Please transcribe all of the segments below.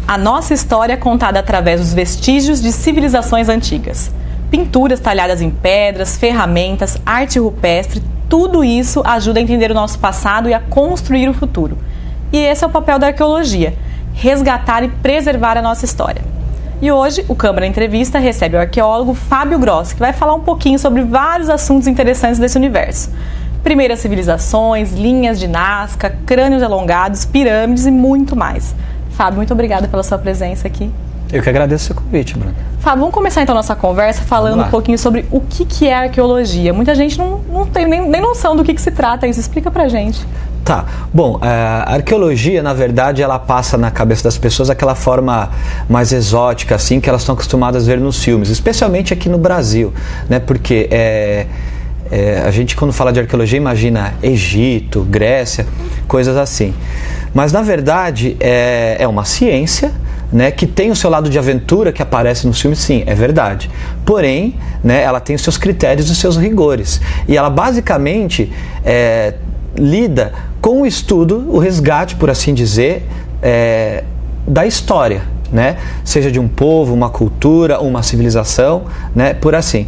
A nossa história é contada através dos vestígios de civilizações antigas. Pinturas talhadas em pedras, ferramentas, arte rupestre, tudo isso ajuda a entender o nosso passado e a construir o futuro. E esse é o papel da arqueologia, resgatar e preservar a nossa história. E hoje, o Câmara Entrevista recebe o arqueólogo Fábio Grossi, que vai falar um pouquinho sobre vários assuntos interessantes desse universo. Primeiras civilizações, linhas de Nazca, crânios alongados, pirâmides e muito mais. Fábio, muito obrigada pela sua presença aqui. Eu que agradeço o seu convite, Bruno. Fábio, vamos começar então a nossa conversa falando um pouquinho sobre o que é arqueologia. Muita gente não tem nem noção do que se trata isso. Explica pra gente. Tá, bom, a arqueologia, na verdade, ela passa na cabeça das pessoas aquela forma mais exótica, assim, que elas estão acostumadas a ver nos filmes, especialmente aqui no Brasil, né, porque a gente, quando fala de arqueologia, imagina Egito, Grécia, coisas assim, mas, na verdade, é uma ciência, né, que tem o seu lado de aventura que aparece no filme, sim, é verdade. Porém, né, ela tem os seus critérios e os seus rigores, e ela, basicamente, lida com o estudo, o resgate, por assim dizer, da história, né? Seja de um povo, uma cultura, uma civilização, né? Por assim.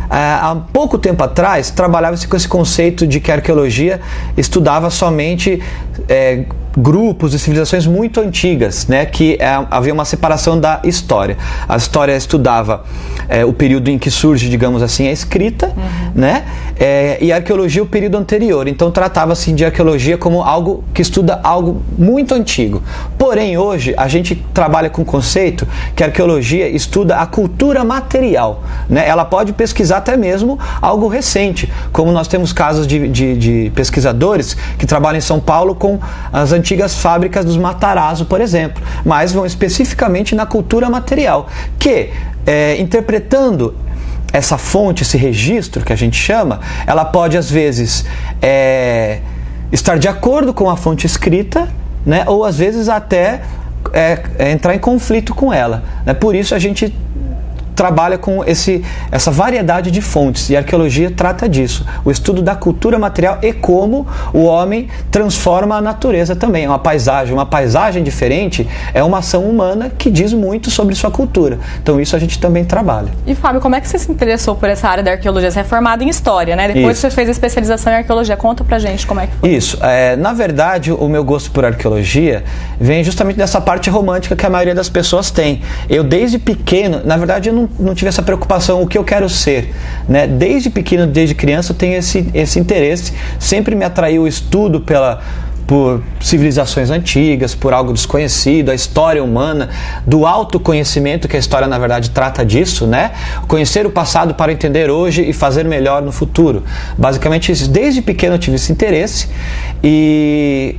Há pouco tempo atrás, trabalhava-se com esse conceito de que a arqueologia estudava somente grupos de civilizações muito antigas, né? Que havia uma separação da história. A história estudava o período em que surge, digamos assim, a escrita, né? E a arqueologia o período anterior. Então tratava-se de arqueologia como algo que estuda algo muito antigo. Porém, hoje, a gente trabalha com o conceito que a arqueologia estuda a cultura material, né? Ela pode pesquisar até mesmo algo recente, como nós temos casos de pesquisadores que trabalham em São Paulo com as antigas fábricas dos Matarazzo, por exemplo, mas vão especificamente na cultura material, que, interpretando essa fonte, esse registro que a gente chama, ela pode às vezes estar de acordo com a fonte escrita, né, ou às vezes até entrar em conflito com ela, né? Por isso a gente trabalha com essa variedade de fontes, e a arqueologia trata disso, o estudo da cultura material e como o homem transforma a natureza também. Uma paisagem diferente é uma ação humana que diz muito sobre sua cultura, então isso a gente também trabalha. E Fábio, como é que você se interessou por essa área da arqueologia? Você é formado em História, né? Depois você fez a especialização em Arqueologia, conta pra gente como é que foi. Isso, na verdade o meu gosto por arqueologia vem justamente dessa parte romântica que a maioria das pessoas tem. Eu desde pequeno, na verdade eu não tive essa preocupação, o que eu quero ser, né? Desde pequeno, desde criança eu tenho esse interesse, sempre me atraiu o estudo por civilizações antigas, por algo desconhecido, a história humana, do autoconhecimento, que a história na verdade trata disso, né? Conhecer o passado para entender hoje e fazer melhor no futuro. Basicamente, desde pequeno eu tive esse interesse, e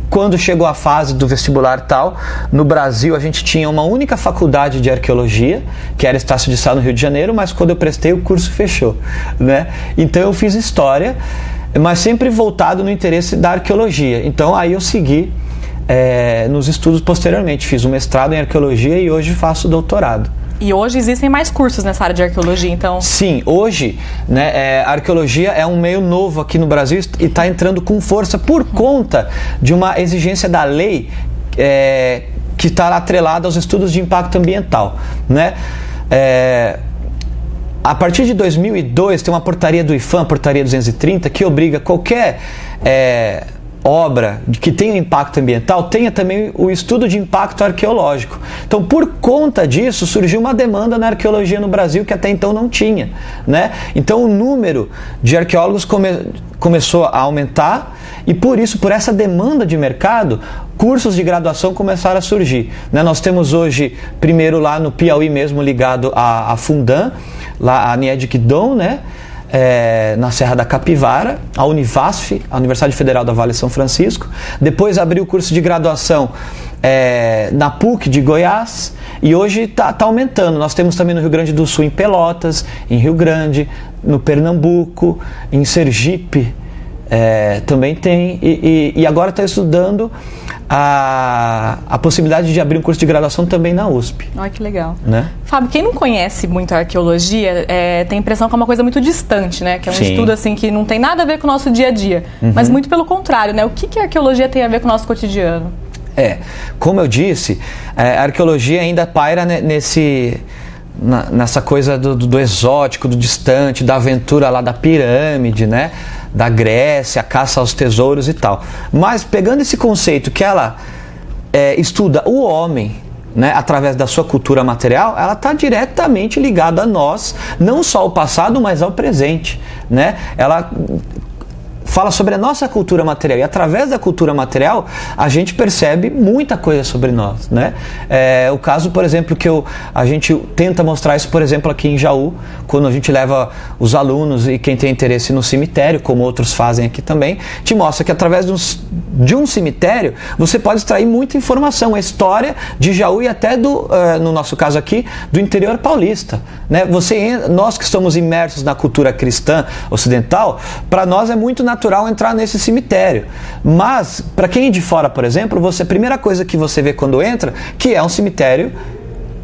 quando chegou a fase do vestibular tal, no Brasil a gente tinha uma única faculdade de arqueologia, que era Estácio de Sá, no Rio de Janeiro, mas quando eu prestei o curso fechou, né? Então eu fiz História, mas sempre voltado no interesse da arqueologia. Então aí eu segui nos estudos posteriormente, fiz um mestrado em arqueologia e hoje faço doutorado. E hoje existem mais cursos nessa área de arqueologia, então? Sim, hoje, né, a arqueologia é um meio novo aqui no Brasil e está entrando com força por conta de uma exigência da lei que está atrelada aos estudos de impacto ambiental, né? A partir de 2002 tem uma portaria do IPHAN, portaria 230, que obriga qualquer obra que tenha impacto ambiental, tenha também o estudo de impacto arqueológico. Então, por conta disso, surgiu uma demanda na arqueologia no Brasil que até então não tinha, né? Então, o número de arqueólogos começou a aumentar, e por isso, por essa demanda de mercado, cursos de graduação começaram a surgir, né? Nós temos hoje, primeiro lá no Piauí mesmo, ligado à Fundan, lá a NIEDIC Dom, né? Na Serra da Capivara, a Univasf, a Universidade Federal da Vale São Francisco. Depois abriu o curso de graduação na PUC de Goiás, e hoje está aumentando. Nós temos também no Rio Grande do Sul, em Pelotas, em Rio Grande, no Pernambuco, em Sergipe, também tem, e agora está estudando a possibilidade de abrir um curso de graduação também na USP. Olha que legal. Né? Fábio, quem não conhece muito a arqueologia tem a impressão que é uma coisa muito distante, né? Que é um estudo assim, que não tem nada a ver com o nosso dia a dia. Mas muito pelo contrário, né? O que a arqueologia tem a ver com o nosso cotidiano? Como eu disse, a arqueologia ainda paira nessa coisa do exótico, do distante, da aventura lá da pirâmide, né? Da Grécia, a caça aos tesouros e tal. Mas pegando esse conceito que ela estuda o homem, né, através da sua cultura material, ela está diretamente ligada a nós, não só ao passado, mas ao presente, né? Ela fala sobre a nossa cultura material, e através da cultura material a gente percebe muita coisa sobre nós, né? O caso, por exemplo, que a gente tenta mostrar isso, por exemplo, aqui em Jaú, quando a gente leva os alunos e quem tem interesse no cemitério, como outros fazem aqui também, te mostra que através de um cemitério você pode extrair muita informação, a história de Jaú e até no nosso caso aqui, do interior paulista, né? Nós que estamos imersos na cultura cristã ocidental, para nós é muito natural entrar nesse cemitério, mas para quem é de fora, por exemplo, a primeira coisa que você vê quando entra, que é um cemitério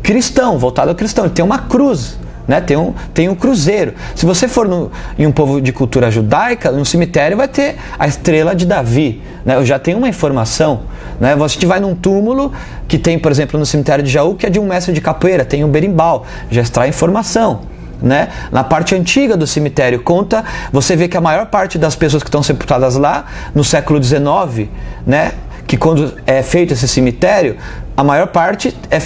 cristão, voltado ao cristão, ele tem uma cruz, né? Tem um cruzeiro. Se você for em um povo de cultura judaica, no cemitério vai ter a estrela de Davi, né? Eu já tenho uma informação, né? Você vai num túmulo que tem, por exemplo, no cemitério de Jaú, que é de um mestre de capoeira, tem um berimbau, já extrai informação, né? Na parte antiga do cemitério você vê que a maior parte das pessoas que estão sepultadas lá no século XIX, né, que quando é feito esse cemitério, a maior parte é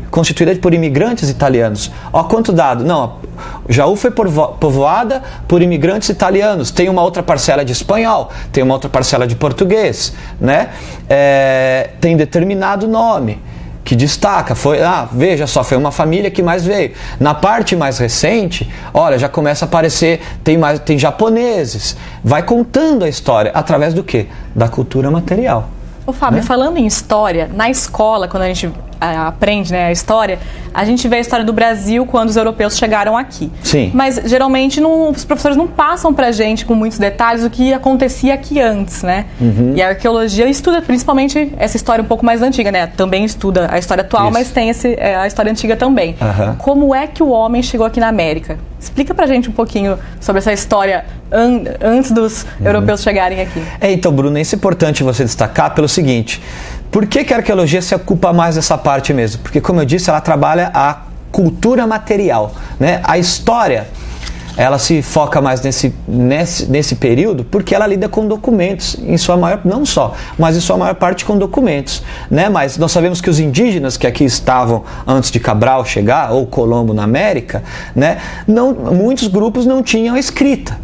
constituída por imigrantes italianos. Ó, quanto dado? Não, Jaú foi povoada por imigrantes italianos. Tem uma outra parcela de espanhol, tem uma outra parcela de português, né? Tem determinado nome que destaca, veja só, foi uma família que mais veio. Na parte mais recente, olha, já começa a aparecer, tem japoneses, vai contando a história, através do quê? Da cultura material. Ô Fábio, né? Falando em história, na escola, quando a gente aprende, né, a história, a gente vê a história do Brasil quando os europeus chegaram aqui. Sim. Mas geralmente os professores não passam pra gente com muitos detalhes o que acontecia aqui antes, né? Uhum. E a arqueologia estuda principalmente essa história um pouco mais antiga, né? Também estuda a história atual, isso, mas tem a história antiga também. Uhum. Como é que o homem chegou aqui na América? Explica pra gente um pouquinho sobre essa história antes dos europeus chegarem aqui. Então, Bruno, isso é importante você destacar pelo seguinte: por que a arqueologia se ocupa mais dessa parte mesmo? Porque, como eu disse, ela trabalha a cultura material, né? A história, ela se foca mais nesse período porque ela lida com documentos, não só, mas em sua maior parte com documentos, né? Mas nós sabemos que os indígenas que aqui estavam antes de Cabral chegar, ou Colombo na América, né? Muitos grupos não tinham escrita.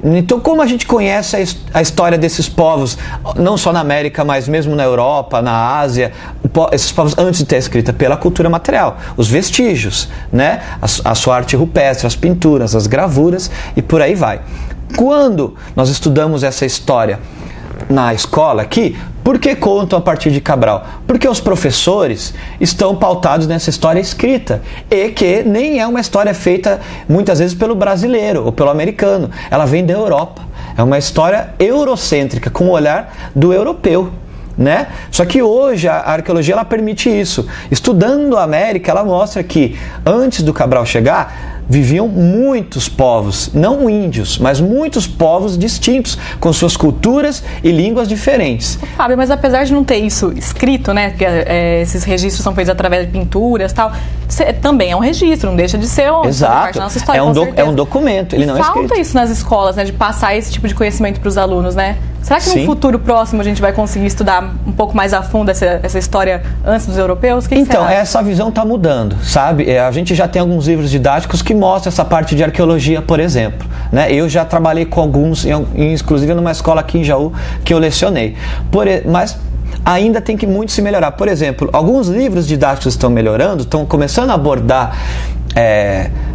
Então, como a gente conhece a história desses povos, não só na América, mas mesmo na Europa, na Ásia, esses povos antes de ter escrita? Pela cultura material, os vestígios, né? A sua arte rupestre, as pinturas, as gravuras e por aí vai. Quando nós estudamos essa história na escola aqui, por que contam a partir de Cabral? Porque os professores estão pautados nessa história escrita, e que nem é uma história feita muitas vezes pelo brasileiro ou pelo americano, ela vem da Europa, é uma história eurocêntrica, com o olhar do europeu, né? Só que hoje a arqueologia ela permite isso. Estudando a América, ela mostra que antes do Cabral chegar, viviam muitos povos, não índios, mas muitos povos distintos, com suas culturas e línguas diferentes. Fábio, mas apesar de não ter isso escrito, né, que esses registros são feitos através de pinturas e tal, também é um registro, não deixa de ser parte da nossa história, é um documento, ele não é escrito. Falta isso nas escolas, né, de passar esse tipo de conhecimento para os alunos, né? Será que no futuro próximo a gente vai conseguir estudar um pouco mais a fundo essa história antes dos europeus? Então, essa visão está mudando, sabe? A gente já tem alguns livros didáticos que mostram essa parte de arqueologia, por exemplo, né? Eu já trabalhei com alguns, inclusive numa escola aqui em Jaú, que eu lecionei. Mas ainda tem que muito se melhorar. Por exemplo, alguns livros didáticos estão melhorando, estão começando a abordar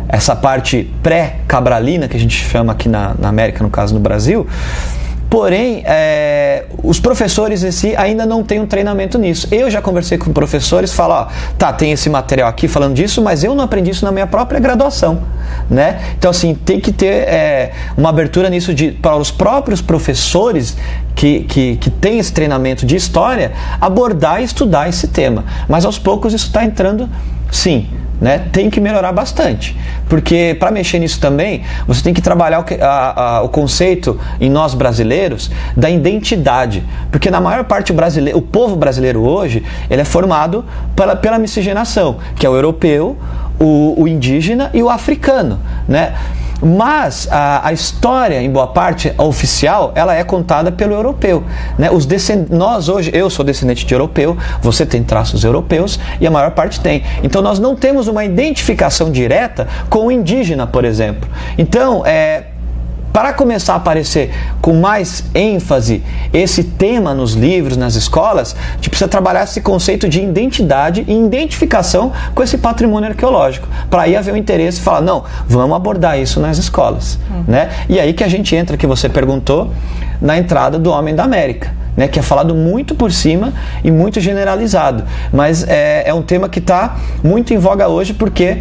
essa parte pré-cabralina, que a gente chama aqui na América, no caso no Brasil. Porém, os professores em si ainda não têm um treinamento nisso. Eu já conversei com professores, falo, tem esse material aqui falando disso, mas eu não aprendi isso na minha própria graduação, né? Então, assim, tem que ter uma abertura nisso para os próprios professores que têm esse treinamento de história abordar e estudar esse tema. Mas aos poucos isso está entrando, sim, né? Tem que melhorar bastante, porque para mexer nisso também você tem que trabalhar o conceito em nós brasileiros da identidade, porque na maior parte o povo brasileiro hoje ele é formado pela miscigenação, que é o europeu, o indígena e o africano, né? Mas a história, em boa parte, a oficial, ela é contada pelo europeu, né? Nós hoje, eu sou descendente de europeu, você tem traços europeus e a maior parte tem. Então nós não temos uma identificação direta com o indígena, por exemplo. Então, para começar a aparecer com mais ênfase esse tema nos livros, nas escolas, a gente precisa trabalhar esse conceito de identidade e identificação com esse patrimônio arqueológico, para aí haver um interesse e falar, não, vamos abordar isso nas escolas, né? E aí que a gente entra, que você perguntou, na entrada do Homem da América, né, que é falado muito por cima e muito generalizado, mas é um tema que está muito em voga hoje porque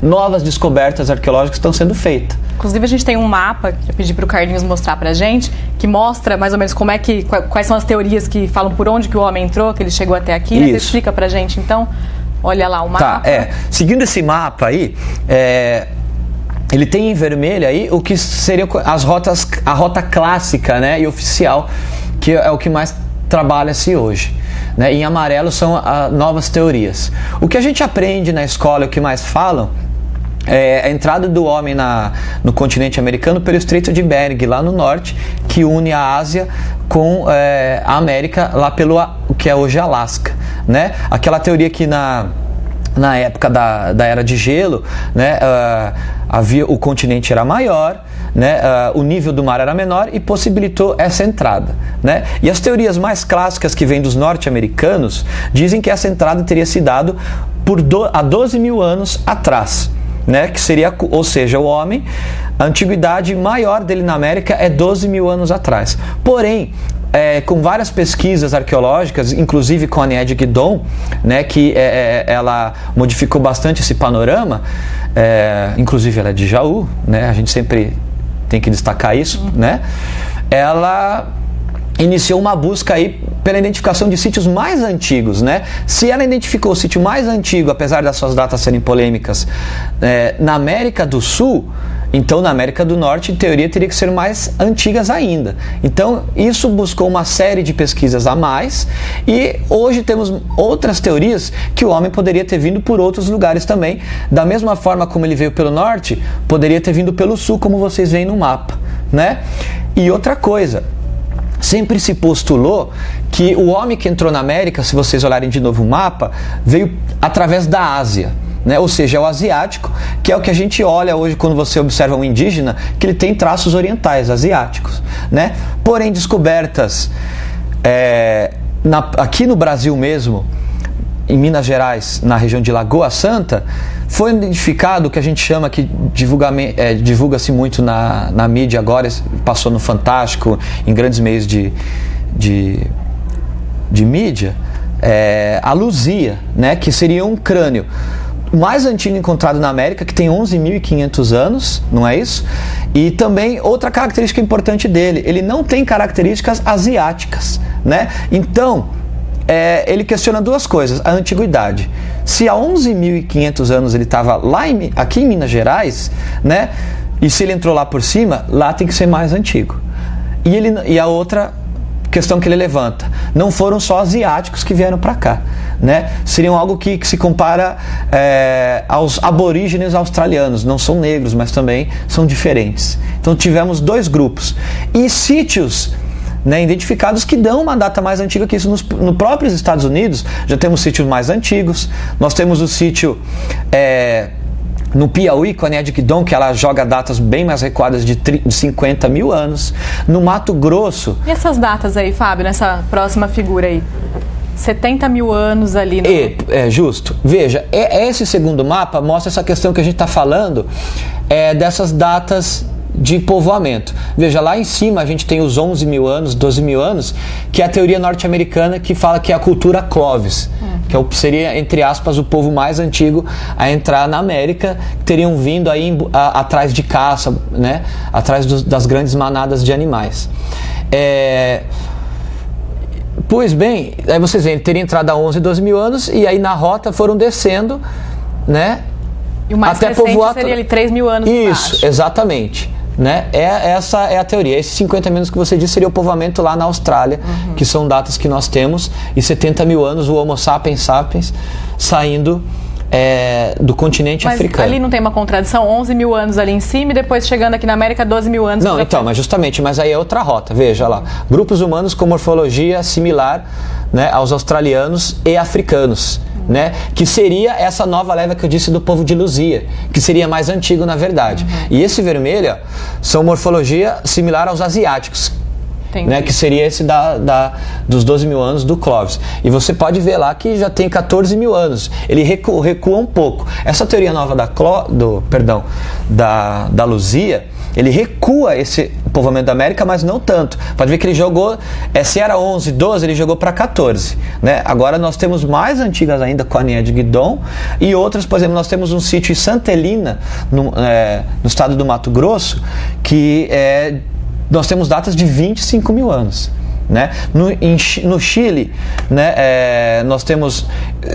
novas descobertas arqueológicas estão sendo feitas. Inclusive a gente tem um mapa que eu pedi para o Carlinhos mostrar para a gente, que mostra mais ou menos quais são as teorias que falam por onde que o homem entrou, que ele chegou até aqui, né? Você explica para a gente então? Olha lá o mapa. Tá, seguindo esse mapa aí, ele tem em vermelho aí o que seria a rota clássica, né, e oficial, que é o que mais trabalha-se hoje, né? Em amarelo são novas teorias. O que a gente aprende na escola, o que mais falam, a entrada do homem no continente americano pelo Estreito de Bering, lá no norte, que une a Ásia com a América, lá pelo o que é hoje Alasca, né? Aquela teoria que na época da Era de Gelo, né, o continente era maior, né, o nível do mar era menor e possibilitou essa entrada, né? E as teorias mais clássicas que vêm dos norte-americanos dizem que essa entrada teria se dado há 12 mil anos atrás, né, que seria, ou seja, o homem, a antiguidade maior dele na América é 12 mil anos atrás. Porém, com várias pesquisas arqueológicas, inclusive com a Nied Guidon, né, que ela modificou bastante esse panorama, inclusive ela é de Jaú, né, a gente sempre tem que destacar isso, né, ela iniciou uma busca aí pela identificação de sítios mais antigos, né? Se ela identificou o sítio mais antigo, apesar das suas datas serem polêmicas, na América do Sul, então na América do Norte, em teoria, teria que ser mais antigas ainda. Então, isso buscou uma série de pesquisas a mais e hoje temos outras teorias que o homem poderia ter vindo por outros lugares também. Da mesma forma como ele veio pelo norte, poderia ter vindo pelo sul, como vocês veem no mapa, né? E outra coisa, sempre se postulou que o homem que entrou na América, se vocês olharem de novo o mapa, veio através da Ásia, né? Ou seja, é o asiático, que é o que a gente olha hoje quando você observa um indígena, que ele tem traços orientais, asiáticos, né? Porém, descobertas aqui no Brasil mesmo, em Minas Gerais, na região de Lagoa Santa, foi identificado o que a gente chama, que divulga-se muito na mídia agora, passou no Fantástico, em grandes meios de mídia, a Luzia, né, que seria um crânio mais antigo encontrado na América, que tem 11.500 anos, não é isso? E também outra característica importante dele, ele não tem características asiáticas, né? Então, ele questiona duas coisas: a antiguidade. Se há 11.500 anos ele estava aqui em Minas Gerais, né? E se ele entrou lá por cima, lá tem que ser mais antigo. E a outra questão que ele levanta: não foram só asiáticos que vieram para cá, né? Seriam algo que se compara aos aborígenes australianos. Não são negros, mas também são diferentes. Então tivemos dois grupos. E sítios, né, identificados que dão uma data mais antiga que isso. No próprios Estados Unidos já temos sítios mais antigos. Nós temos o sítio no Piauí, com a Nied Guidon, que ela joga datas bem mais recuadas de 50 mil anos. No Mato Grosso... E essas datas aí, Fábio, nessa próxima figura aí? 70 mil anos ali. Justo. Veja, esse segundo mapa mostra essa questão que a gente está falando, dessas datas de povoamento. Veja, lá em cima a gente tem os 11 mil anos, 12 mil anos, que é a teoria norte-americana que fala que é a cultura Clovis, que seria, entre aspas, o povo mais antigo a entrar na América, que teriam vindo aí atrás de caça, né? Atrás das grandes manadas de animais. Pois bem, aí vocês veem, ele teria entrado há 11, 12 mil anos, e aí na rota foram descendo né? E o mais até recente povoar seria ali 3 mil anos Isso, embaixo. Exatamente. Né? Essa é a teoria. Esses 50 mil anos que você disse seria o povoamento lá na Austrália, que são datas que nós temos, e 70 mil anos o Homo sapiens sapiens saindo do continente africano. Ali não tem uma contradição? 11 mil anos ali em cima e depois chegando aqui na América 12 mil anos. Não, então, mas justamente, mas aí é outra rota, veja lá. Grupos humanos com morfologia similar, né, aos australianos e africanos. Né? Que seria essa nova leva que eu disse do povo de Luzia, que seria mais antigo na verdade. E esse vermelho são morfologia similar aos asiáticos, né? Que seria esse dos 12 mil anos do Clovis. E você pode ver lá que já tem 14 mil anos. Ele recua um pouco. Essa teoria nova da Luzia, ele recua esse povoamento da América, mas não tanto. Pode ver que ele jogou, se era 11, 12, ele jogou para 14. Né? Agora nós temos mais antigas ainda, com a Aninha de Guidon, e outras, por exemplo, nós temos um sítio em Santa Helena, no estado do Mato Grosso, que nós temos datas de 25 mil anos. Né? No Chile, né, nós temos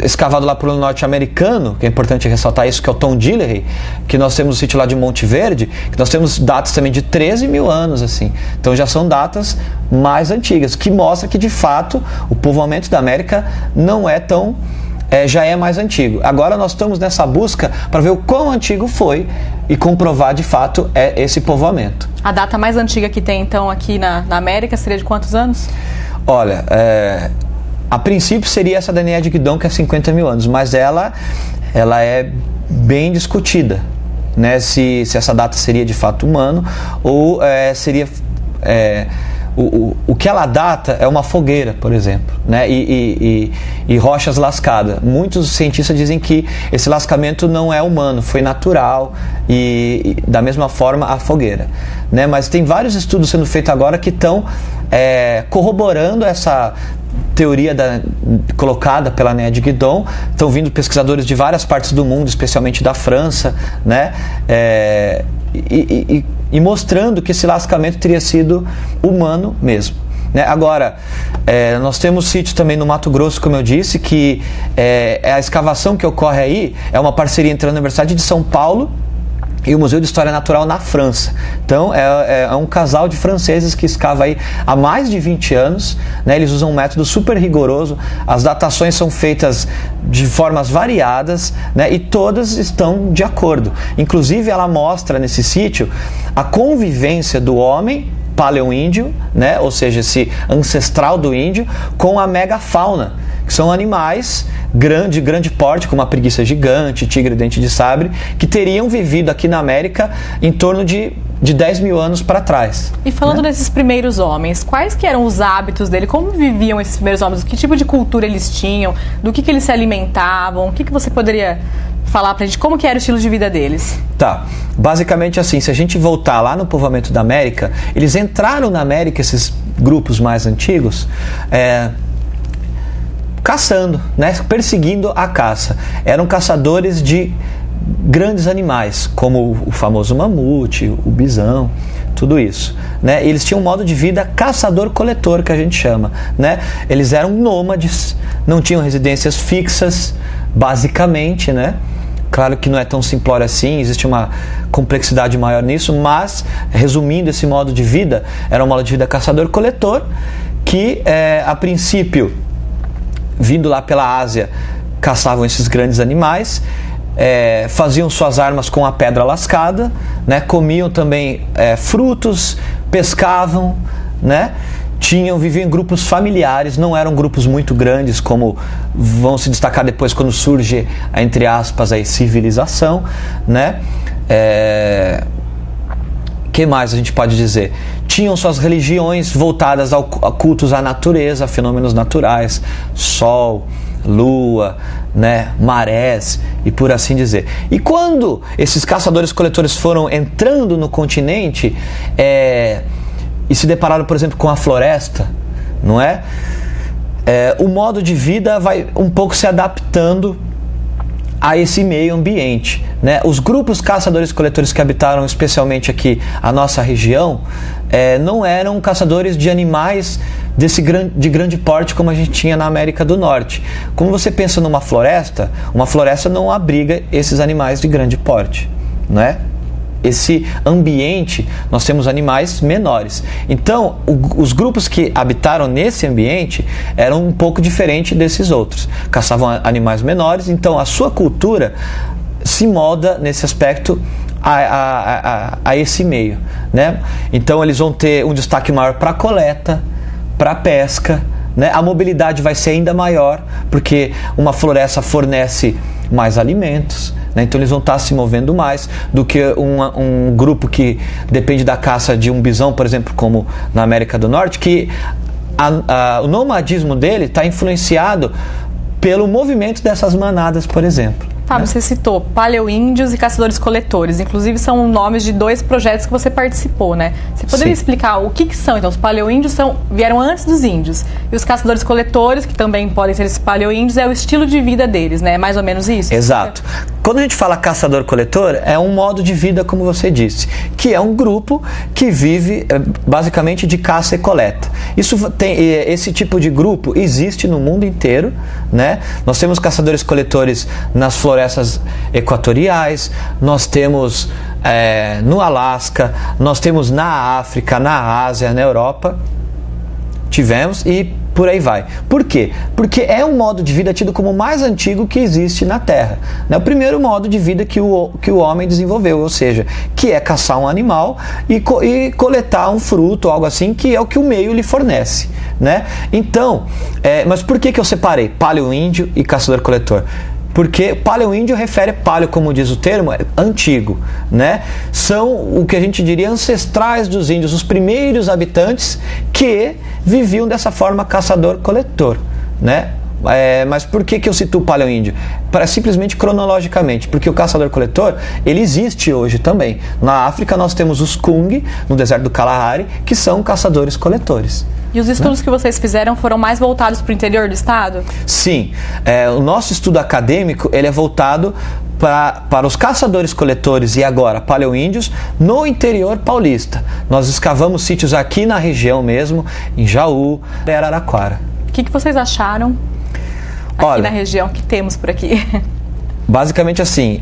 escavado lá pelo norte-americano, que é importante ressaltar isso, que é o Tom Dillery, que nós temos o sítio lá de Monte Verde, que nós temos datas também de 13 mil anos, assim. Então já são datas mais antigas, que mostra que de fato o povoamento da América não é tão... já é mais antigo. Agora nós estamos nessa busca para ver o quão antigo foi e comprovar de fato esse povoamento. A data mais antiga que tem então aqui na América seria de quantos anos? Olha, a princípio seria essa da Aninha de Guidon, que é 50 mil anos, mas ela é bem discutida, né? Se essa data seria de fato humano ou seria... O que ela data é uma fogueira, por exemplo, né? e rochas lascadas. Muitos cientistas dizem que esse lascamento não é humano, foi natural, e da mesma forma a fogueira. Né? Mas tem vários estudos sendo feitos agora que estão corroborando essa teoria colocada pela Aninha de Guidon. Estão vindo pesquisadores de várias partes do mundo, especialmente da França, né? E mostrando que esse lascamento teria sido humano mesmo. Né? Agora, nós temos sítios também no Mato Grosso, como eu disse, que a escavação que ocorre aí é uma parceria entre a Universidade de São Paulo e o Museu de História Natural na França. Então, é um casal de franceses que escava aí há mais de 20 anos. Né? Eles usam um método super rigoroso, as datações são feitas de formas variadas, né? E todas estão de acordo. Inclusive, ela mostra nesse sítio a convivência do homem paleoíndio, né? Ou seja, esse ancestral do índio, com a megafauna, que são animais de grande porte, como a preguiça gigante, tigre dente de sabre, que teriam vivido aqui na América em torno de 10 mil anos para trás. E falando desses primeiros homens, quais que eram os hábitos dele? Como viviam esses primeiros homens? Que tipo de cultura eles tinham? Do que eles se alimentavam? O que você poderia falar pra gente? Como que era o estilo de vida deles? Tá, basicamente assim, se a gente voltar lá no povoamento da América, eles entraram na América, esses grupos mais antigos, caçando, né? Perseguindo a caça. Eram caçadores de grandes animais, como o famoso mamute, o bisão, tudo isso. Né? Eles tinham um modo de vida caçador-coletor, que a gente chama. Né? Eles eram nômades, não tinham residências fixas, basicamente, né? Claro que não é tão simplório assim, existe uma complexidade maior nisso, mas, resumindo esse modo de vida, era um modo de vida caçador-coletor, que, a princípio, vindo lá pela Ásia, caçavam esses grandes animais, faziam suas armas com a pedra lascada, né? Comiam também frutos, pescavam, né? Viviam em grupos familiares, não eram grupos muito grandes, como vão se destacar depois quando surge, entre aspas, a civilização, né? Que mais a gente pode dizer? Tinham suas religiões voltadas a cultos à natureza, a fenômenos naturais, sol, lua, né, marés e por assim dizer. E quando esses caçadores-coletores foram entrando no continente e se depararam, por exemplo, com a floresta, não é? O modo de vida vai um pouco se adaptando a esse meio ambiente, né? Os grupos caçadores-coletores que habitaram especialmente aqui a nossa região não eram caçadores de animais de grande porte como a gente tinha na América do Norte. Como você pensa numa floresta, uma floresta não abriga esses animais de grande porte, né? Esse ambiente, nós temos animais menores. Então, os grupos que habitaram nesse ambiente eram um pouco diferentes desses outros. Caçavam animais menores, então a sua cultura se molda nesse aspecto a esse meio, né? Então, eles vão ter um destaque maior para a coleta, para a pesca, né? A mobilidade vai ser ainda maior, porque uma floresta fornece mais alimentos, né? Então eles vão estar se movendo mais do que um grupo que depende da caça de um bisão, por exemplo, como na América do Norte, que o nomadismo dele está influenciado pelo movimento dessas manadas, por exemplo. Fábio, você citou paleoíndios e caçadores-coletores. Inclusive, são nomes de 2 projetos que você participou, né? Você poderia explicar o que são? Então, os paleoíndios vieram antes dos índios. E os caçadores-coletores, que também podem ser esses paleoíndios, é o estilo de vida deles, né? É mais ou menos isso? Exato. Quando a gente fala caçador-coletor, é um modo de vida, como você disse, que é um grupo que vive basicamente de caça e coleta. Esse tipo de grupo existe no mundo inteiro, né? Nós temos caçadores-coletores nas florestas equatoriais, nós temos no Alasca, nós temos na África, na Ásia, na Europa, tivemos e por aí vai. Por quê? Porque é um modo de vida tido como o mais antigo que existe na Terra. É o primeiro modo de vida que o homem desenvolveu, ou seja, que é caçar um animal e coletar um fruto, algo assim, que é o que o meio lhe fornece, né? Então, mas por que eu separei paleoíndio e caçador-coletor? Porque paleoíndio refere, paleo, como diz o termo, antigo, né? São o que a gente diria ancestrais dos índios, os primeiros habitantes que viviam dessa forma caçador-coletor, né? Mas por que eu cito o paleoíndio? Simplesmente cronologicamente, porque o caçador-coletor, ele existe hoje também. Na África nós temos os Kung, no deserto do Kalahari, que são caçadores-coletores. E os estudos que vocês fizeram foram mais voltados para o interior do estado? Sim. O nosso estudo acadêmico ele é voltado para os caçadores-coletores e agora paleoíndios no interior paulista. Nós escavamos sítios aqui na região mesmo, em Jaú e Araraquara. O que vocês acharam aqui na região que temos por aqui? Basicamente assim,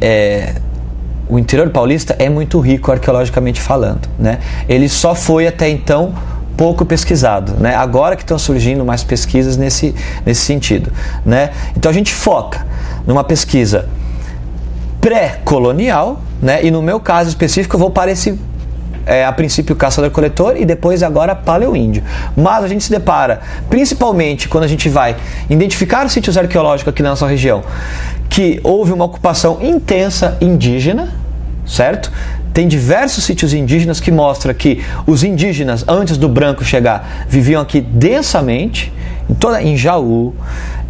o interior paulista é muito rico arqueologicamente falando, né? Ele só foi até então pouco pesquisado, né? Agora que estão surgindo mais pesquisas nesse sentido, né? Então a gente foca numa pesquisa pré-colonial, né? E no meu caso específico eu vou para esse a princípio caçador-coletor e depois agora paleoíndio. Mas a gente se depara, principalmente quando a gente vai identificar sítios arqueológicos aqui na nossa região, que houve uma ocupação intensa indígena, certo? Tem diversos sítios indígenas que mostram que os indígenas, antes do branco chegar, viviam aqui densamente, em Jaú,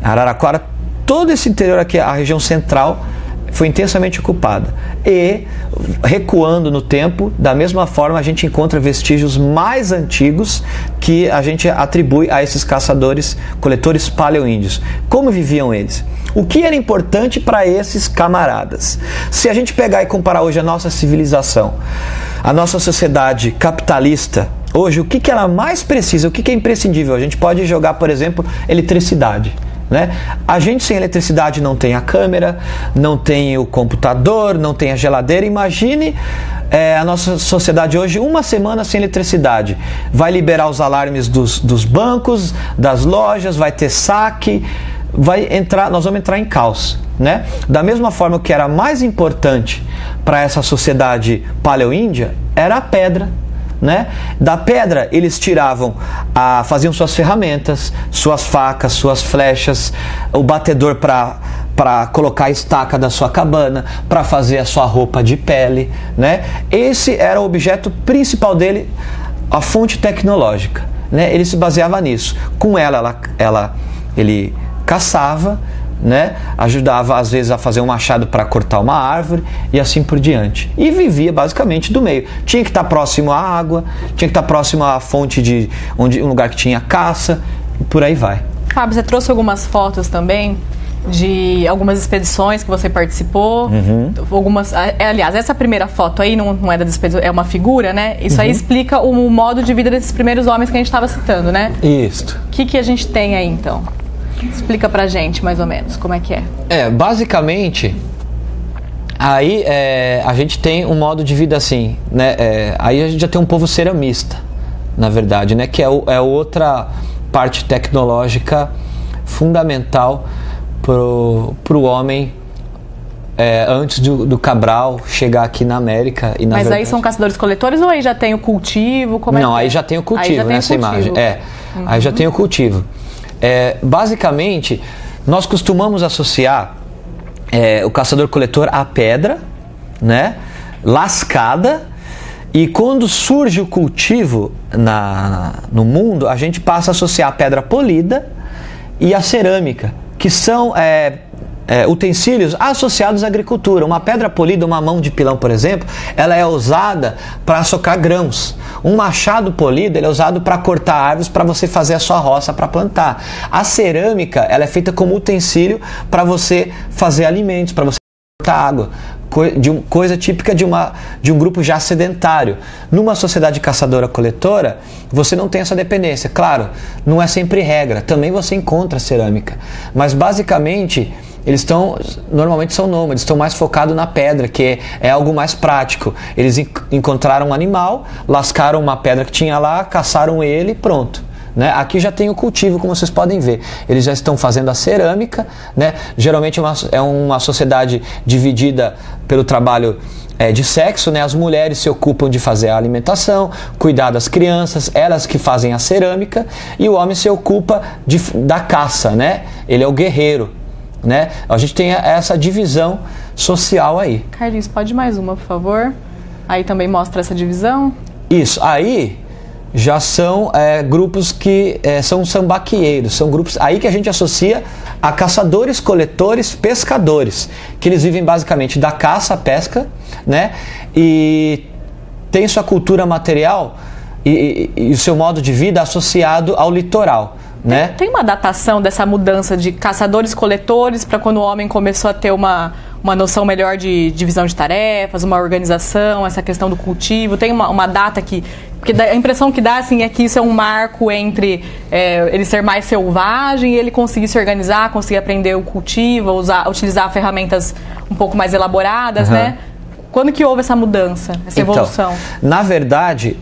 Araraquara, todo esse interior aqui, a região central, foi intensamente ocupada. E, recuando no tempo, da mesma forma a gente encontra vestígios mais antigos que a gente atribui a esses caçadores-coletores paleoíndios. Como viviam eles? O que era importante para esses camaradas? Se a gente pegar e comparar hoje a nossa civilização, a nossa sociedade capitalista, hoje o que ela mais precisa, o que é imprescindível? A gente pode jogar, por exemplo, eletricidade. Né? A gente sem eletricidade não tem a câmera, não tem o computador, não tem a geladeira. Imagine a nossa sociedade hoje, uma semana sem eletricidade. Vai liberar os alarmes dos bancos, das lojas, vai ter saque, nós vamos entrar em caos, né? Da mesma forma, o que era mais importante para essa sociedade paleoíndia era a pedra. Né? Da pedra eles faziam suas ferramentas, suas facas, suas flechas, o batedor para colocar a estaca da sua cabana, para fazer a sua roupa de pele, né? Esse era o objeto principal dele, a fonte tecnológica, né? Ele se baseava nisso. Com ele caçava, né? Ajudava às vezes a fazer um machado para cortar uma árvore e assim por diante. E vivia basicamente do meio. Tinha que estar próximo à água, tinha que estar próximo à fonte um lugar que tinha caça, e por aí vai. Fábio, você trouxe algumas fotos também de algumas expedições que você participou. Aliás, essa primeira foto aí não é da expedição, é uma figura, né? Isso aí explica o modo de vida desses primeiros homens que a gente estava citando, né? Isso. O que a gente tem aí, então? Explica pra gente, mais ou menos, como é que é. Basicamente, aí a gente tem um modo de vida assim, né? Aí a gente já tem um povo ceramista, na verdade, né? Que é outra parte tecnológica fundamental pro homem antes do Cabral chegar aqui na América. E, na Mas verdade, aí são caçadores-coletores ou aí já tem o cultivo? Não, aí já tem o cultivo nessa imagem. Aí já tem o cultivo. Basicamente, nós costumamos associar o caçador-coletor à pedra, né, lascada, e quando surge o cultivo no mundo, a gente passa a associar a pedra polida e a cerâmica, que são utensílios associados à agricultura. Uma pedra polida, uma mão de pilão, por exemplo, ela é usada para socar grãos. Um machado polido, ele é usado para cortar árvores, para você fazer a sua roça para plantar. A cerâmica, ela é feita como utensílio para você fazer alimentos, para você cortar água. Coisa típica de um grupo já sedentário. Numa sociedade caçadora-coletora, você não tem essa dependência. Claro, não é sempre regra. Também você encontra cerâmica. Mas basicamente, normalmente são nômades, estão mais focados na pedra, que é algo mais prático. Eles encontraram um animal, lascaram uma pedra que tinha lá, caçaram ele e pronto. Né? Aqui já tem o cultivo, como vocês podem ver. Eles já estão fazendo a cerâmica, né? Geralmente é uma sociedade dividida pelo trabalho de sexo, né? As mulheres se ocupam de fazer a alimentação, cuidar das crianças, elas que fazem a cerâmica, e o homem se ocupa da caça, né? Ele é o guerreiro, né? A gente tem essa divisão social aí. Carlinhos, pode mais uma, por favor? Aí também mostra essa divisão. Isso, aí já são grupos que são sambaqueiros, são grupos aí que a gente associa a caçadores, coletores, pescadores, que eles vivem basicamente da caça à pesca, né? E tem sua cultura material e o seu modo de vida associado ao litoral. Né? Tem uma datação dessa mudança de caçadores-coletores para quando o homem começou a ter uma noção melhor de divisão de tarefas, uma organização, essa questão do cultivo? Tem uma data porque a impressão que dá assim, é que isso é um marco entre ele ser mais selvagem e ele conseguir se organizar, conseguir aprender o cultivo, utilizar ferramentas um pouco mais elaboradas, né? Quando que houve essa mudança, essa evolução? Na verdade,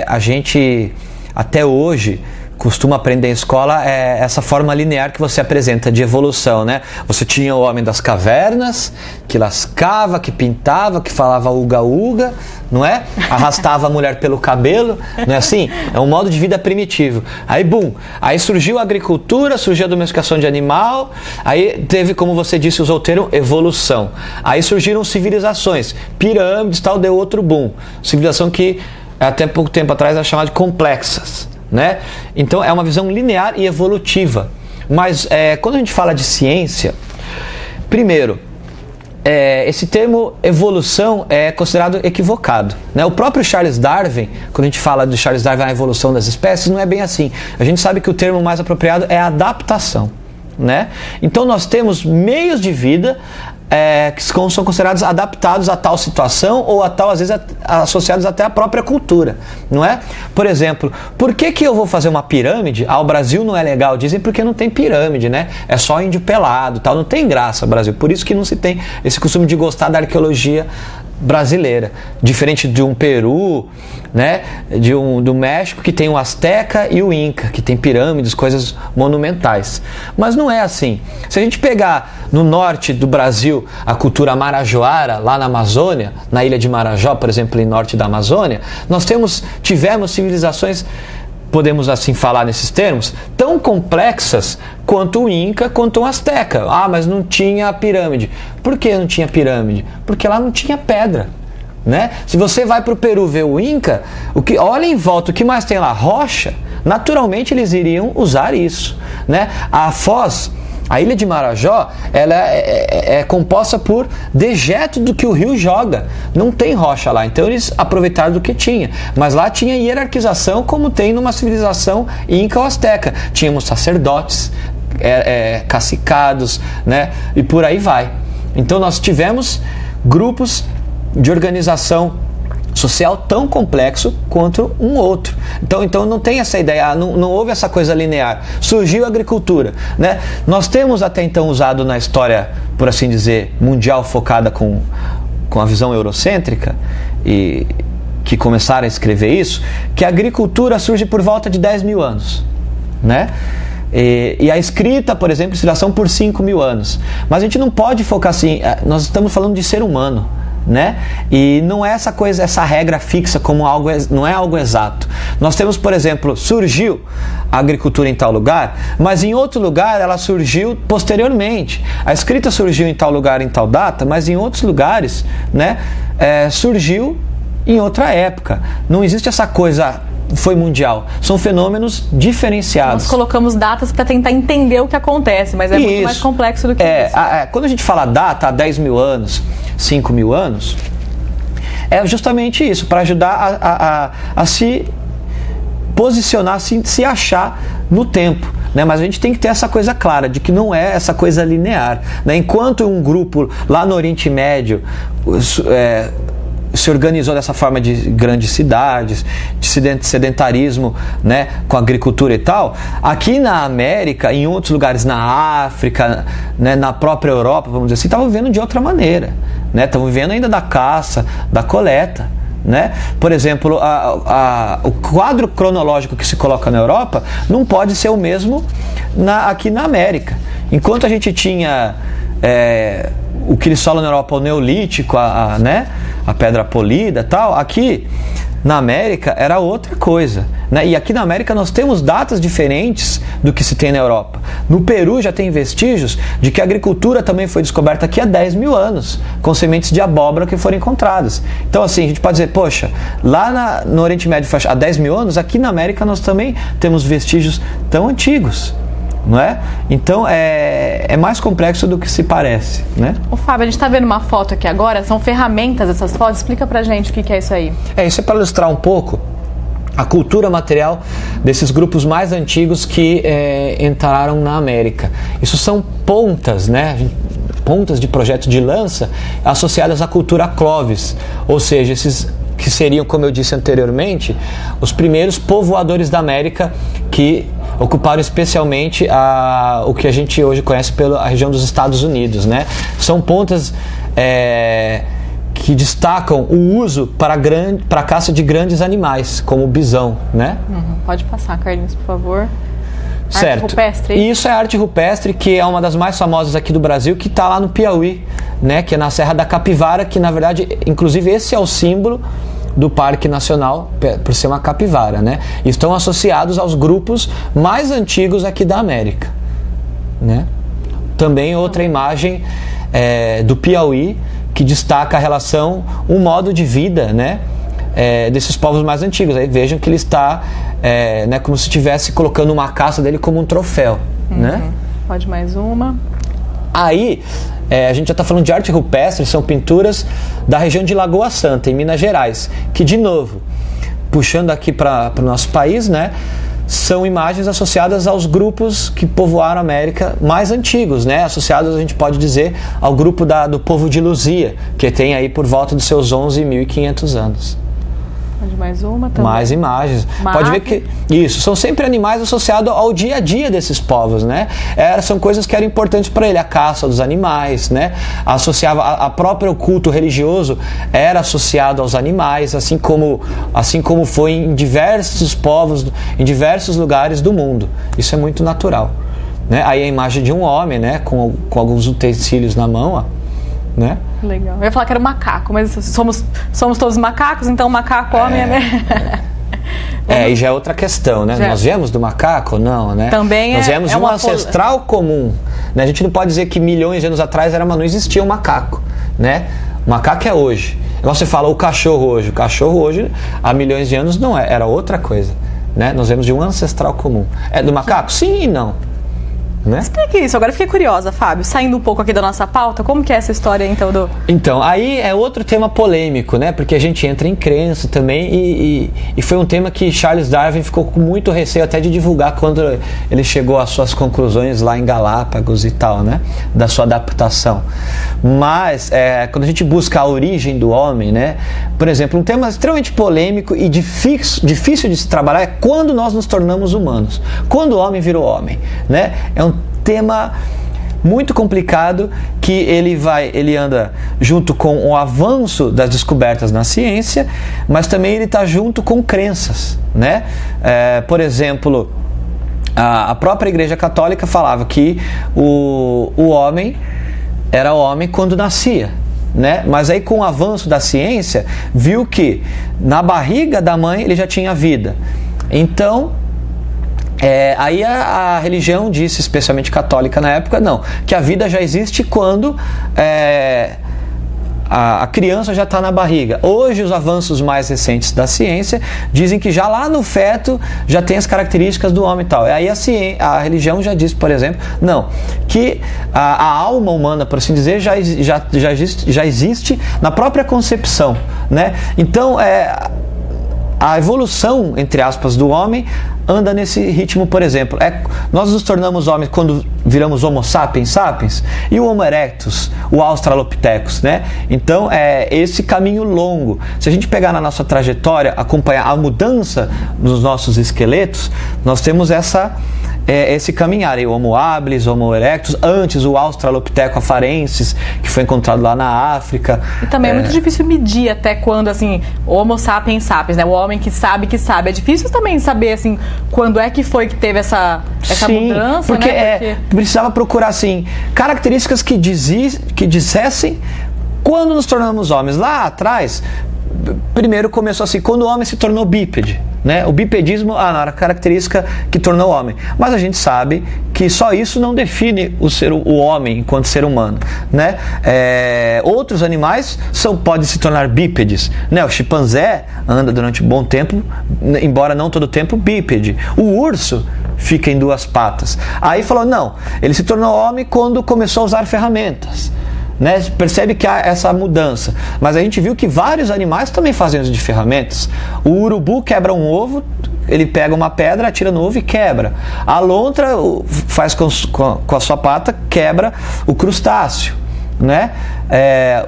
a gente até hoje costuma aprender em escola essa forma linear que você apresenta de evolução, né? Você tinha o homem das cavernas, que lascava, que pintava, que falava uga-uga, não é? Arrastava a mulher pelo cabelo, não é assim? É um modo de vida primitivo. Aí, aí surgiu a agricultura, surgiu a domesticação de animal, aí teve, como você disse, usou o termo evolução. Aí surgiram civilizações, pirâmides, tal, deu outro boom. Civilização que até pouco tempo atrás era chamada de complexas. Né? Então é uma visão linear e evolutiva. Mas quando a gente fala de ciência, primeiro, esse termo evolução é considerado equivocado, né? O próprio Charles Darwin, quando a gente fala de Charles Darwin, a evolução das espécies, não é bem assim. A gente sabe que o termo mais apropriado é adaptação, né? Então nós temos meios de vida que são considerados adaptados a tal situação ou a tal, às vezes, associados até à própria cultura, não é? Por exemplo, por que eu vou fazer uma pirâmide? O Brasil não é legal, dizem, porque não tem pirâmide, né? É só índio pelado, tal, não tem graça, Brasil. Por isso que não se tem esse costume de gostar da arqueologia brasileira, diferente de um Peru, né, do México, que tem o Azteca e o Inca, que tem pirâmides, coisas monumentais. Mas não é assim. Se a gente pegar no norte do Brasil a cultura marajoara, lá na Amazônia, na ilha de Marajó, por exemplo, no norte da Amazônia, nós tivemos civilizações, podemos assim falar nesses termos, tão complexas quanto o Inca, quanto o Azteca. Mas não tinha pirâmide. Por que não tinha pirâmide? Porque lá não tinha pedra, né? Se você vai para o Peru ver o Inca, olha em volta, o que mais tem lá? Rocha. Naturalmente eles iriam usar isso, né? A Foz, a ilha de Marajó, ela é composta por dejeto do que o rio joga. Não tem rocha lá, então eles aproveitaram do que tinha. Mas lá tinha hierarquização, como tem numa civilização Inca ou Azteca. Tínhamos sacerdotes, cacicados, né? E por aí vai. Então nós tivemos grupos de organização social tão complexo quanto um outro. Então não tem essa ideia, não houve essa coisa linear. Surgiu a agricultura, né? Nós temos até então usado na história, por assim dizer, mundial, focada com a visão eurocêntrica, e que começaram a escrever isso, que a agricultura surge por volta de 10 mil anos, né? E a escrita, por exemplo, inspiração por 5 mil anos. Mas a gente não pode focar assim, nós estamos falando de ser humano, né? E não é essa coisa, essa regra fixa como algo, não é algo exato. Nós temos, por exemplo, surgiu a agricultura em tal lugar, mas em outro lugar ela surgiu posteriormente. A escrita surgiu em tal lugar, em tal data, mas em outros lugares, né, surgiu em outra época. Não existe essa coisa foi mundial. São fenômenos diferenciados. Nós colocamos datas para tentar entender o que acontece, mas é muito mais complexo do que isso. Quando a gente fala data, há 10 mil anos, 5 mil anos, é justamente isso, para ajudar a se posicionar, se achar no tempo, né? Mas a gente tem que ter essa coisa clara, de que não é essa coisa linear, né? Enquanto um grupo lá no Oriente Médio se organizou dessa forma de grandes cidades, de sedentarismo, né, com agricultura e tal, aqui na América, em outros lugares, na África, né, na própria Europa, vamos dizer assim, estavam vivendo de outra maneira, né? Estavam vivendo ainda da caça, da coleta, né? Por exemplo, o quadro cronológico que se coloca na Europa não pode ser o mesmo aqui na América. Enquanto a gente tinha o que eles falam na Europa, o Neolítico, né? A pedra polida e tal, aqui na América era outra coisa, né? E aqui na América nós temos datas diferentes do que se tem na Europa. No Peru já tem vestígios de que a agricultura também foi descoberta aqui há 10 mil anos, com sementes de abóbora que foram encontradas. Então assim, a gente pode dizer, poxa, lá no Oriente Médio há 10 mil anos, aqui na América nós também temos vestígios tão antigos, não é? Então é mais complexo do que se parece, né? Ô Fábio, a gente está vendo uma foto aqui agora, são ferramentas essas fotos, explica pra gente o que é isso aí. Isso é para ilustrar um pouco a cultura material desses grupos mais antigos que entraram na América. Isso são pontas, né? Pontas de projeto de lança associadas à cultura Clovis, ou seja, esses que seriam, como eu disse anteriormente, os primeiros povoadores da América que ocuparam especialmente o que a gente hoje conhece pela região dos Estados Unidos, né? São pontas que destacam o uso para a caça de grandes animais, como o bisão, né? Pode passar, Carlinhos, por favor. Certo. Arte rupestre. E isso é arte rupestre, que é uma das mais famosas aqui do Brasil, que está lá no Piauí, né? Que é na Serra da Capivara, que na verdade, inclusive esse é o símbolo do Parque Nacional, por ser uma capivara, né? E estão associados aos grupos mais antigos aqui da América, né? Também outra imagem do Piauí, que destaca a relação, um modo de vida, né? Desses povos mais antigos. Aí vejam que ele está né, como se estivesse colocando uma caça dele como um troféu, né? Pode mais uma. Aí a gente já está falando de arte rupestre, são pinturas da região de Lagoa Santa, em Minas Gerais, que, de novo, puxando aqui para o nosso país, né, são imagens associadas aos grupos que povoaram a América mais antigos, né, associados, a gente pode dizer, ao grupo do povo de Luzia, que tem aí por volta dos seus 11.500 anos. De mais uma também. Mais imagens. Pode ver que isso, são sempre animais associados ao dia a dia desses povos, né? São coisas que eram importantes para ele, a caça dos animais, né? Associava a próprio culto religioso era associado aos animais, assim como foi em diversos povos, em diversos lugares do mundo. Isso é muito natural, né? Aí a imagem de um homem, né, com alguns utensílios na mão, ó, né? Legal. Eu ia falar que era um macaco, mas somos todos macacos, então o macaco homem e já é outra questão, né? Nós viemos do macaco? Não, né? Também nós viemos de um ancestral comum, né? A gente não pode dizer que milhões de anos atrás não existia um macaco, né? O macaco é hoje. Igual você fala, o cachorro hoje, há milhões de anos era outra coisa, né? Nós viemos de um ancestral comum. É do macaco? Sim e não. né? Explique isso, agora eu fiquei curiosa, Fábio, saindo um pouco aqui da nossa pauta, como que é essa história então do... Então, aí é outro tema polêmico, né? Porque a gente entra em crença também e foi um tema que Charles Darwin ficou com muito receio até de divulgar quando ele chegou às suas conclusões lá em Galápagos e tal, né? Da sua adaptação. Mas, quando a gente busca a origem do homem, né? Por exemplo, um tema extremamente polêmico e difícil de se trabalhar é quando nós nos tornamos humanos. Quando o homem virou homem, né? É um tema muito complicado que ele anda junto com o avanço das descobertas na ciência, mas também ele está junto com crenças, né? Por exemplo, a própria Igreja Católica falava que o homem era homem quando nascia, né? Mas aí com o avanço da ciência viu que na barriga da mãe ele já tinha vida. Então aí a religião disse, especialmente católica na época, não, que a vida já existe quando a criança já está na barriga. Hoje os avanços mais recentes da ciência dizem que já lá no feto já tem as características do homem e tal. Aí a religião já diz, por exemplo, não, que a alma humana, por assim dizer, já existe na própria concepção, né? Então a evolução, entre aspas, do homem anda nesse ritmo, por exemplo. Nós nos tornamos homens quando viramos Homo sapiens sapiens e o Homo erectus, o Australopithecus, né? Então é esse caminho longo. Se a gente pegar na nossa trajetória, acompanhar a mudança nos nossos esqueletos, nós temos esse caminhar aí, o Homo habilis, o Homo erectus, antes o Australopithecus afarensis, que foi encontrado lá na África. E também é muito difícil medir até quando, assim, Homo sapiens sapiens, né? O homem que sabe. É difícil também saber, assim, quando é que foi que teve essa Sim, mudança, porque, né? precisava procurar, assim, características que dissessem quando nos tornamos homens. Lá atrás, primeiro começou assim, quando o homem se tornou bípede, né? O bipedismo era a característica que tornou o homem. Mas a gente sabe que só isso não define o homem enquanto ser humano, né? Outros animais podem se tornar bípedes, né? O chimpanzé anda durante um bom tempo, embora não todo o tempo, bípede. O urso fica em duas patas. Aí falou, não, ele se tornou homem quando começou a usar ferramentas. Né? Percebe que há essa mudança, mas a gente viu que vários animais também fazem uso de ferramentas. O urubu quebra um ovo, ele pega uma pedra, atira no ovo e quebra. A lontra faz com a sua pata, quebra o crustáceo, né?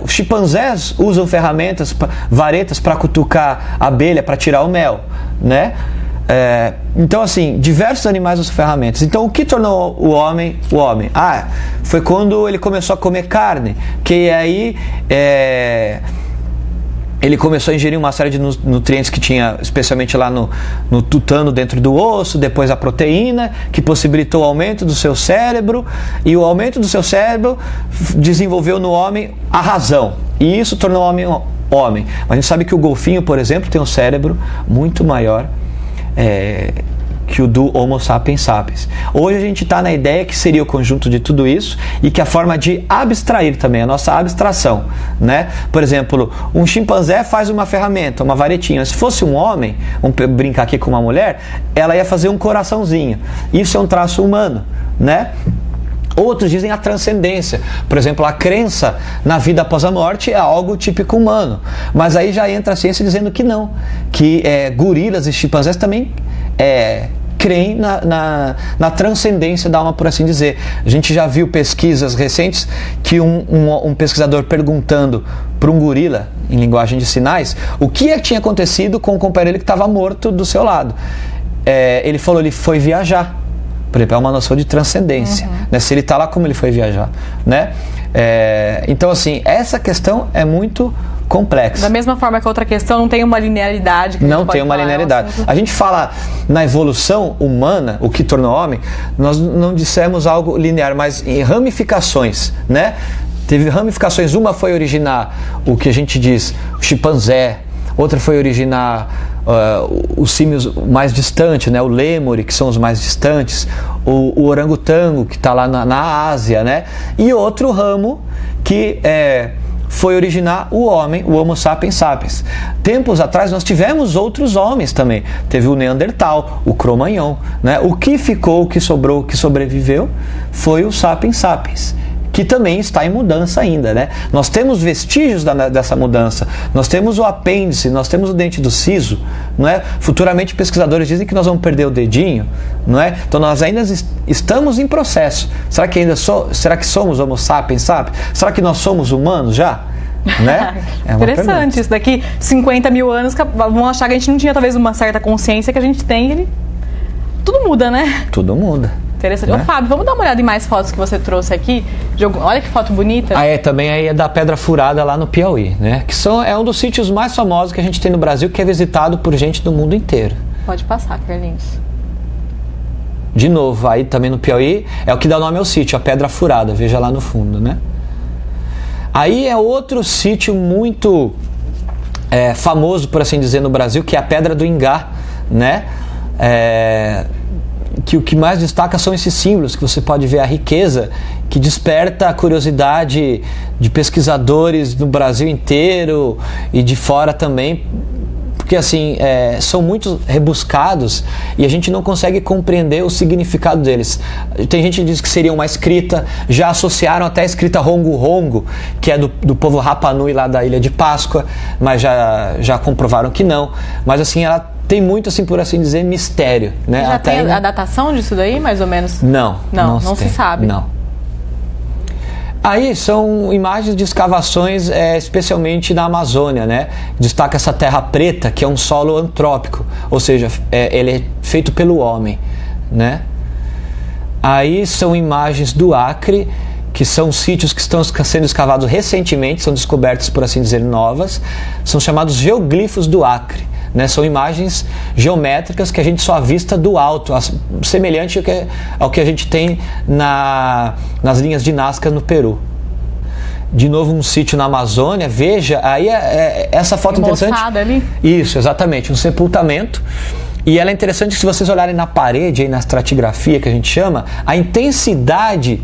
Os chimpanzés usam ferramentas, varetas para cutucar a abelha, para tirar o mel, né? Então, assim, diversos animais usam ferramentas. Então, o que tornou o homem o homem? Foi quando ele começou a comer carne, que aí ele começou a ingerir uma série de nutrientes que tinha, especialmente lá no tutano dentro do osso, depois a proteína, que possibilitou o aumento do seu cérebro, e o aumento do seu cérebro desenvolveu no homem a razão, e isso tornou o homem homem. Mas a gente sabe que o golfinho, por exemplo, tem um cérebro muito maior que o do Homo sapiens sapiens. Hoje a gente está na ideia que seria o conjunto de tudo isso e que a forma de abstrair também, a nossa abstração, né? Por exemplo, um chimpanzé faz uma ferramenta, uma varetinha. Se fosse um homem, vamos brincar aqui com uma mulher, ela ia fazer um coraçãozinho. Isso é um traço humano, né? Outros dizem a transcendência. Por exemplo, a crença na vida após a morte é algo típico humano. Mas aí já entra a ciência dizendo que não. Que gorilas e chimpanzés também creem na transcendência da alma, por assim dizer. A gente já viu pesquisas recentes que um pesquisador perguntando para um gorila, em linguagem de sinais, o que tinha acontecido com o companheiro que estava morto do seu lado. Ele falou, ele foi viajar. Por exemplo, é uma noção de transcendência, né? Se ele está lá, como ele foi viajar, né? Então, assim, essa questão é muito complexa. Da mesma forma que a outra questão, não tem uma linearidade. Não tem uma linearidade. A gente fala na evolução humana, o que tornou homem, nós não dissemos algo linear, mas em ramificações, né? Teve ramificações, uma foi originar o que a gente diz, o chimpanzé, outra foi originar os símios mais distantes, né? O lêmure, que são os mais distantes, o orangotango, que está lá na Ásia, né? E outro ramo que foi originar o homem, o Homo sapiens sapiens. Tempos atrás nós tivemos outros homens também. Teve o Neandertal, o Cro-Magnon, né? O que ficou, o que sobrou, o que sobreviveu foi o sapiens sapiens, que também está em mudança ainda, né? Nós temos vestígios dessa mudança, nós temos o apêndice, nós temos o dente do siso, não é? Futuramente pesquisadores dizem que nós vamos perder o dedinho, não é? Então nós ainda estamos em processo. Será que somos Homo sapiens sapiens? Será que nós somos humanos já? Né? É interessante, isso daqui 50 mil anos vão achar que a gente não tinha talvez uma certa consciência que a gente tem. Tudo muda, né? Tudo muda. Interessante. Né? Ô, Fábio, vamos dar uma olhada em mais fotos que você trouxe aqui? Olha que foto bonita. Também aí é da Pedra Furada lá no Piauí, né? Que é um dos sítios mais famosos que a gente tem no Brasil, que é visitado por gente do mundo inteiro. Pode passar, Carlinhos. De novo, aí também no Piauí, é o que dá o nome ao sítio, a Pedra Furada, veja lá no fundo, né? Aí é outro sítio muito famoso, por assim dizer, no Brasil, que é a Pedra do Ingá, né? Que o que mais destaca são esses símbolos, que você pode ver a riqueza, que desperta a curiosidade de pesquisadores no Brasil inteiro e de fora também, porque assim, são muito rebuscados e a gente não consegue compreender o significado deles. Tem gente que diz que seria uma escrita, já associaram até a escrita Rongo Rongo, que é do povo Rapa Nui lá da Ilha de Páscoa, mas já comprovaram que não. Mas assim, ela tem muito, assim, por assim dizer, mistério, né? Já tem a datação disso daí, mais ou menos? Não se sabe. Não. Aí são imagens de escavações, especialmente na Amazônia, né? Destaca essa terra preta, que é um solo antrópico, ou seja, ele é feito pelo homem, né? Aí são imagens do Acre, que são sítios que estão sendo escavados recentemente, são descobertas, por assim dizer, novas, são chamados geoglifos do Acre. Né, são imagens geométricas que a gente só avista do alto, semelhante ao que a gente tem nas linhas de Nazca no Peru. De novo um sítio na Amazônia, veja, aí essa foto interessante. Ali? Isso, exatamente, um sepultamento. E ela é interessante se vocês olharem na parede, aí na estratigrafia que a gente chama, a intensidade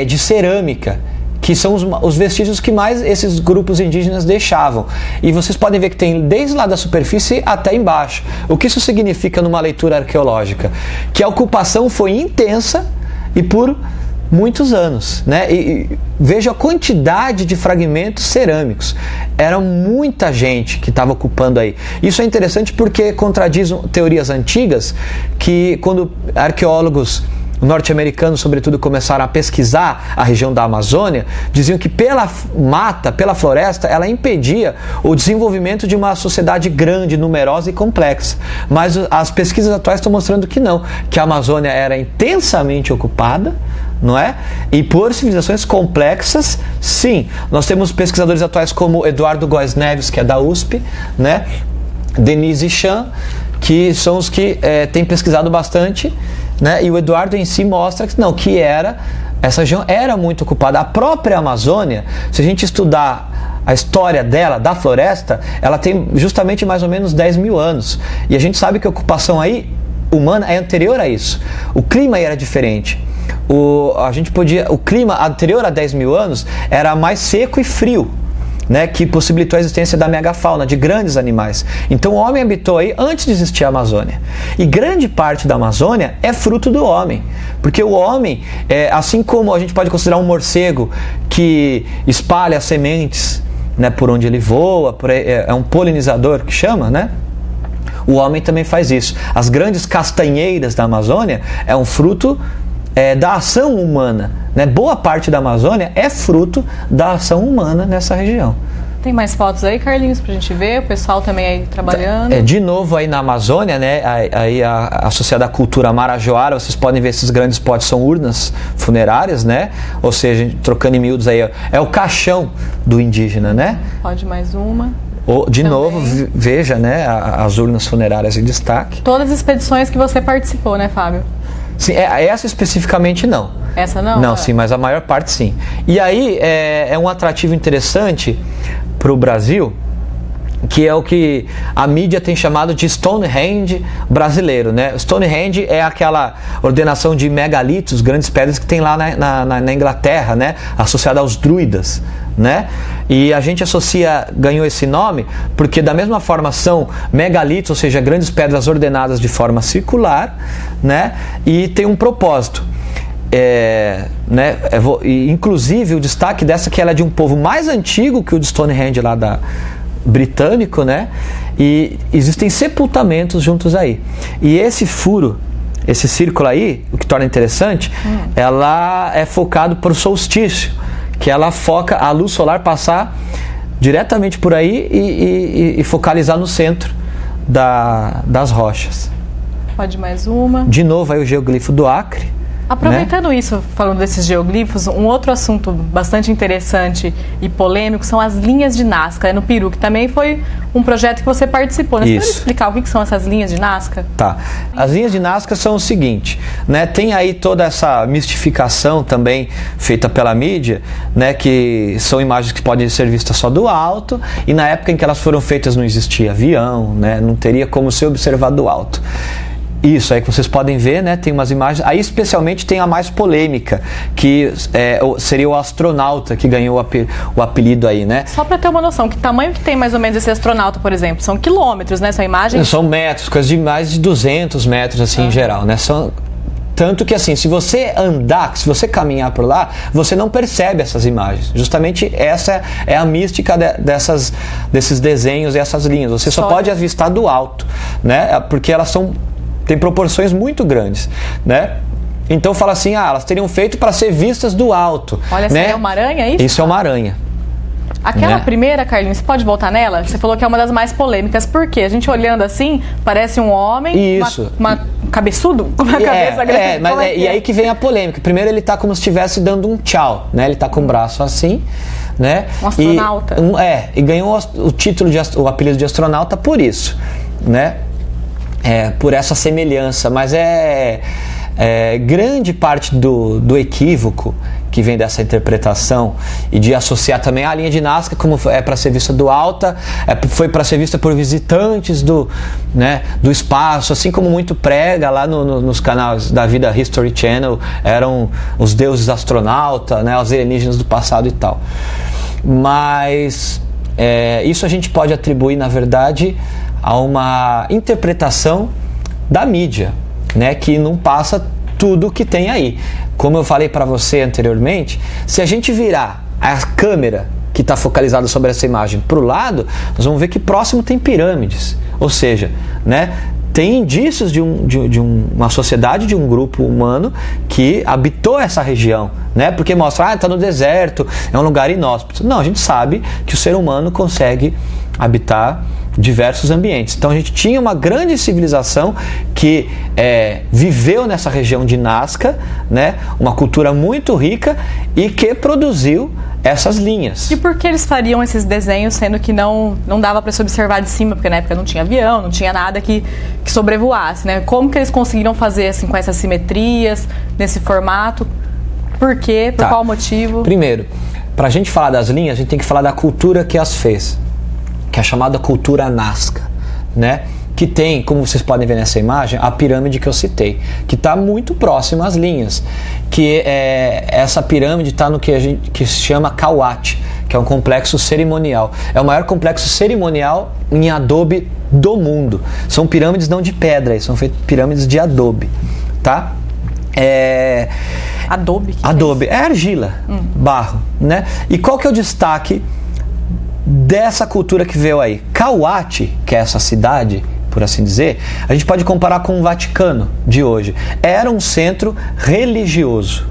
de cerâmica, que são os vestígios que mais esses grupos indígenas deixavam. E vocês podem ver que tem desde lá da superfície até embaixo. O que isso significa numa leitura arqueológica? Que a ocupação foi intensa e por muitos anos, né? E veja a quantidade de fragmentos cerâmicos. Era muita gente que estava ocupando aí. Isso é interessante porque contradiz teorias antigas que quando arqueólogos norte-americanos, sobretudo, começaram a pesquisar a região da Amazônia, diziam que pela mata, pela floresta, ela impedia o desenvolvimento de uma sociedade grande, numerosa e complexa. Mas as pesquisas atuais estão mostrando que não, que a Amazônia era intensamente ocupada, não é? E por civilizações complexas, sim. Nós temos pesquisadores atuais como Eduardo Góes Neves, que é da USP, né? Denise Chan, que são os que têm pesquisado bastante, né? E o Eduardo em si mostra que não, que essa região era muito ocupada. A própria Amazônia, se a gente estudar a história dela, da floresta, ela tem justamente mais ou menos 10 mil anos. E a gente sabe que a ocupação aí humana é anterior a isso. O clima aí era diferente. O clima anterior a 10 mil anos era mais seco e frio, né, que possibilitou a existência da megafauna, de grandes animais. Então o homem habitou aí antes de existir a Amazônia. E grande parte da Amazônia é fruto do homem. Porque o homem, assim como a gente pode considerar um morcego que espalha sementes, né, por onde ele voa, é um polinizador que chama, né? O homem também faz isso. As grandes castanheiras da Amazônia é um fruto da ação humana, né? Boa parte da Amazônia é fruto da ação humana nessa região. Tem mais fotos aí, Carlinhos, pra gente ver? O pessoal também aí trabalhando. De novo aí na Amazônia, né? Aí associada à cultura marajoara, vocês podem ver esses grandes potes são urnas funerárias, né? Ou seja, trocando em miúdos aí, é o caixão do indígena, né? Pode mais uma. De novo, veja, né? As urnas funerárias em destaque. Todas as expedições que você participou, né, Fábio? Sim, essa especificamente não. Essa não? Não, sim, mas a maior parte sim. E aí é um atrativo interessante para o Brasil, que é o que a mídia tem chamado de Stonehenge brasileiro, né? Stonehenge é aquela ordenação de megalitos, grandes pedras que tem lá na Inglaterra, né? Associada aos druidas, né? E a gente ganhou esse nome porque da mesma forma são megalitos, ou seja, grandes pedras ordenadas de forma circular, né? E tem um propósito. Inclusive o destaque dessa que ela é de um povo mais antigo que o de Stonehenge lá britânico, né? E existem sepultamentos juntos aí. E esse furo, esse círculo aí, o que torna interessante, ela é focado para o solstício, que ela foca a luz solar passar diretamente por aí e focalizar no centro das rochas. Pode mais uma. De novo aí o geoglifo do Acre. Aproveitando isso, falando desses geoglifos, um outro assunto bastante interessante e polêmico são as linhas de Nazca, no Peru, que também foi um projeto que você participou. Você pode explicar o que são essas linhas de Nazca? Tá. As linhas de Nazca são o seguinte, né? Tem aí toda essa mistificação também feita pela mídia, né? Que são imagens que podem ser vistas só do alto, e na época em que elas foram feitas não existia avião, né? Não teria como ser observado do alto. Isso aí que vocês podem ver, né? Tem umas imagens. Aí especialmente tem a mais polêmica, que seria o astronauta que ganhou o apelido aí, né? Só para ter uma noção, que tamanho que tem mais ou menos esse astronauta, por exemplo? São quilômetros, né? São imagens? São metros, coisa de mais de 200 metros, assim, em geral, né? Tanto que assim, se você caminhar por lá, você não percebe essas imagens. Justamente essa é a mística desses desenhos e essas linhas. Você só pode avistar do alto, né? Porque elas têm proporções muito grandes, né? Então fala assim, elas teriam feito para ser vistas do alto. Olha, né? Essa é uma aranha, é isso? Isso é uma aranha. Aquela primeira, Carlinhos, você pode voltar nela? Você falou que é uma das mais polêmicas. Por quê? A gente olhando assim, parece um homem, uma cabeçudo, com uma cabeça grande. E aí que vem a polêmica. Primeiro ele tá como se estivesse dando um tchau, né? Ele tá com o braço assim, né? Um astronauta. E ganhou o apelido de astronauta por isso, né? Por essa semelhança, mas grande parte do equívoco que vem dessa interpretação e de associar também a linha de Nazca como para ser vista do alto, foi para ser vista por visitantes do espaço, assim como muito prega lá nos canais da vida History Channel, eram os deuses astronautas, né, os alienígenas do passado e tal. Mas isso a gente pode atribuir, na verdade, a uma interpretação da mídia, né, que não passa tudo que tem aí. Como eu falei para você anteriormente, se a gente virar a câmera que está focalizada sobre essa imagem para o lado, nós vamos ver que próximo tem pirâmides, ou seja, né, tem indícios de uma sociedade, de um grupo humano que habitou essa região, né? Porque mostra, está no deserto, é um lugar inóspito. Não, a gente sabe que o ser humano consegue habitar diversos ambientes. Então a gente tinha uma grande civilização que viveu nessa região de Nazca, né? Uma cultura muito rica e que produziu essas linhas. E por que eles fariam esses desenhos, sendo que não dava para se observar de cima, porque na época não tinha avião, não tinha nada que sobrevoasse, né? Como que eles conseguiram fazer assim, com essas simetrias, nesse formato? Por quê? Por qual motivo? Primeiro, para a gente falar das linhas, a gente tem que falar da cultura que as fez, que é a chamada cultura Nazca, né? Que tem, como vocês podem ver nessa imagem, a pirâmide que eu citei, que está muito próxima às linhas, que essa pirâmide está no que se chama Kawat, que é um complexo cerimonial. É o maior complexo cerimonial em adobe do mundo. São pirâmides não de pedra, são feitas pirâmides de adobe, tá? Adobe? Adobe, é argila, barro, né? E qual que é o destaque dessa cultura que veio aí? Kawat, que é essa cidade, por assim dizer, a gente pode comparar com o Vaticano de hoje. Era um centro religioso,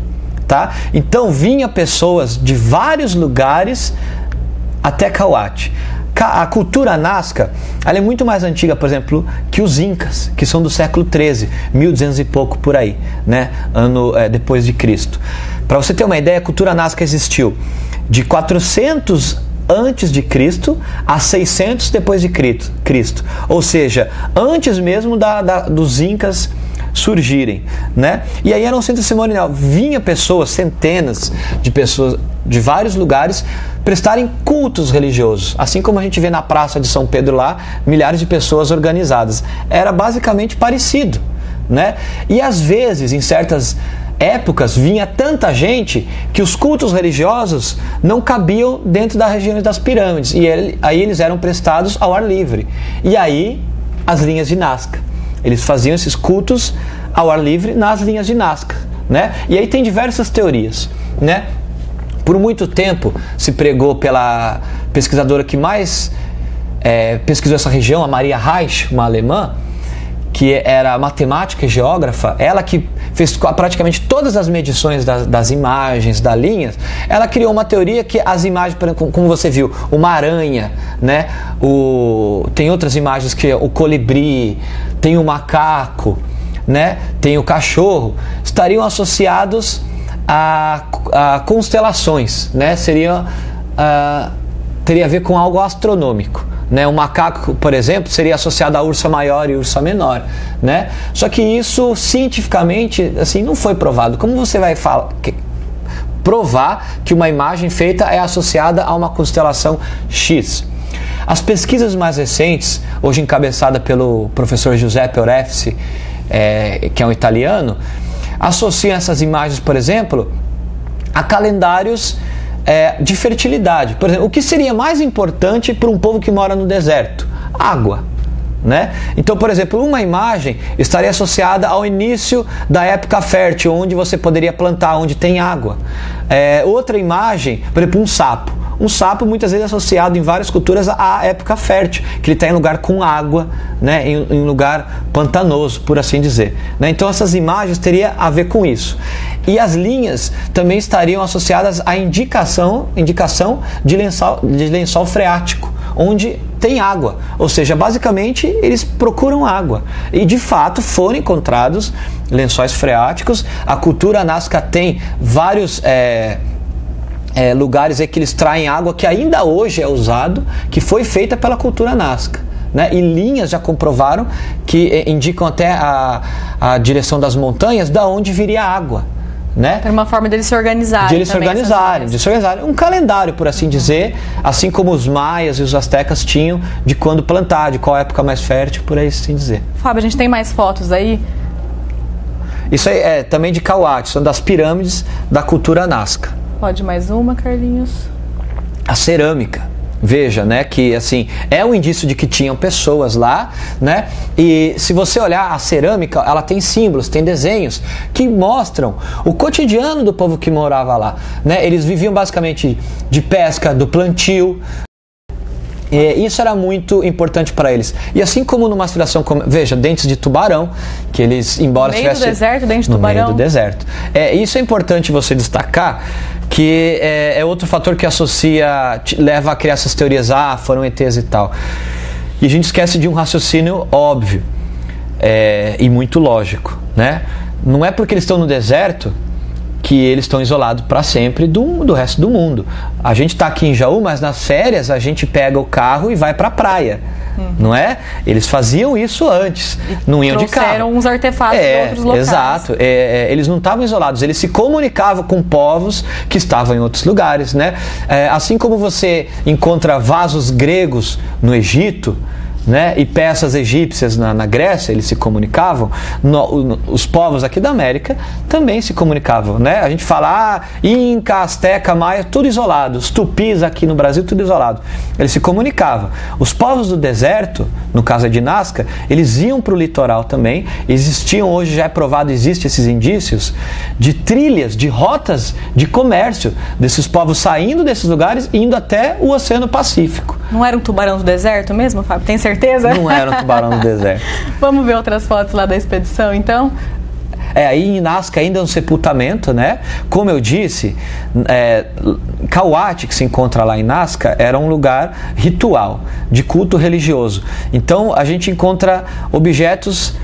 tá? Então vinha pessoas de vários lugares até Kawat. A cultura Nazca, ela é muito mais antiga, por exemplo, que os Incas, que são do século XIII, 1200 e pouco por aí, né? Depois de Cristo. Para você ter uma ideia, a cultura Nazca existiu de 400 antes de Cristo a 600 depois de Cristo, ou seja, antes mesmo dos Incas surgirem, né? E aí era um centro cerimonial, vinha pessoas, centenas de pessoas de vários lugares prestarem cultos religiosos, assim como a gente vê na Praça de São Pedro lá, milhares de pessoas organizadas. Era basicamente parecido, né? E às vezes, em certas épocas vinha tanta gente que os cultos religiosos não cabiam dentro das regiões das pirâmides, e aí eles eram prestados ao ar livre. E aí as linhas de Nazca, eles faziam esses cultos ao ar livre nas linhas de Nazca, né? E aí tem diversas teorias, né? Por muito tempo se pregou pela pesquisadora que mais pesquisou essa região, a Maria Reich, uma alemã, que era matemática e geógrafa, ela que fez praticamente todas as medições das imagens, das linhas. Ela criou uma teoria que as imagens, como você viu, uma aranha, né? Tem outras imagens que o colibri, tem o macaco, né? Tem o cachorro, estariam associados a constelações, né? Teria a ver com algo astronômico, né? O macaco, por exemplo, seria associado a Ursa Maior e Ursa Menor, né? Só que isso cientificamente assim não foi provado. Como você vai provar que uma imagem feita é associada a uma constelação X? As pesquisas mais recentes, hoje encabeçada pelo professor Giuseppe Orefsi, que é um italiano, associam essas imagens, por exemplo, a calendários de fertilidade. Por exemplo, o que seria mais importante para um povo que mora no deserto? Água, né? Então, por exemplo, uma imagem estaria associada ao início da época fértil, onde você poderia plantar, onde tem água. Outra imagem, por exemplo, um sapo. Um sapo muitas vezes é associado em várias culturas à época fértil, que ele está em lugar com água, né? em lugar pantanoso, por assim dizer, né? Então essas imagens teriam a ver com isso. E as linhas também estariam associadas à indicação de lençol freático, onde tem água. Ou seja, basicamente eles procuram água. E de fato foram encontrados lençóis freáticos. A cultura Nazca tem vários lugares em que eles traem água que ainda hoje é usado, que foi feita pela cultura Nazca, né? E linhas já comprovaram que indicam até a direção das montanhas, da onde viria a água, né? Era uma forma deles se organizarem. De se organizarem. Um calendário, por assim dizer, assim como os maias e os astecas tinham de quando plantar, de qual época mais fértil, por aí assim dizer. Fábio, a gente tem mais fotos aí? Isso aí é também de Kauat, são das pirâmides da cultura Nazca. Pode mais uma, Carlinhos? A cerâmica. Veja, né, que assim, é um indício de que tinham pessoas lá, né? E se você olhar a cerâmica, ela tem símbolos, tem desenhos que mostram o cotidiano do povo que morava lá, né? Eles viviam basicamente de pesca, do plantio. E isso era muito importante para eles. E assim como numa situação como, veja, dentes de tubarão, que eles, embora estivessem... No meio do deserto, dente de tubarão? No meio do deserto. Isso é importante você destacar, que é outro fator que leva a criar essas teorias, foram ETs e tal. E a gente esquece de um raciocínio óbvio e muito lógico, né? Não é porque eles estão no deserto que eles estão isolados para sempre do resto do mundo. A gente está aqui em Jaú, mas nas férias a gente pega o carro e vai para a praia, não é? Eles faziam isso antes, não iam de carro. Trouxeram uns artefatos de outros locais. Exato. Eles não estavam isolados, eles se comunicavam com povos que estavam em outros lugares, né? Assim como você encontra vasos gregos no Egito, né, e peças egípcias na Grécia, eles se comunicavam, os povos aqui da América também se comunicavam, né? A gente fala Inca, Azteca, Maia, tudo isolado, os tupis aqui no Brasil, tudo isolado. Eles se comunicavam. Os povos do deserto, no caso de Nazca, eles iam para o litoral também. Existiam, hoje já é provado, existem esses indícios de trilhas, de rotas de comércio desses povos saindo desses lugares e indo até o Oceano Pacífico. Não era um tubarão do deserto mesmo, Fábio? Tem certeza? Não era um tubarão do deserto. Vamos ver outras fotos lá da expedição, então? Aí em Nazca ainda é um sepultamento, né? Como eu disse, Kauat, que se encontra lá em Nazca, era um lugar ritual, de culto religioso. Então a gente encontra objetos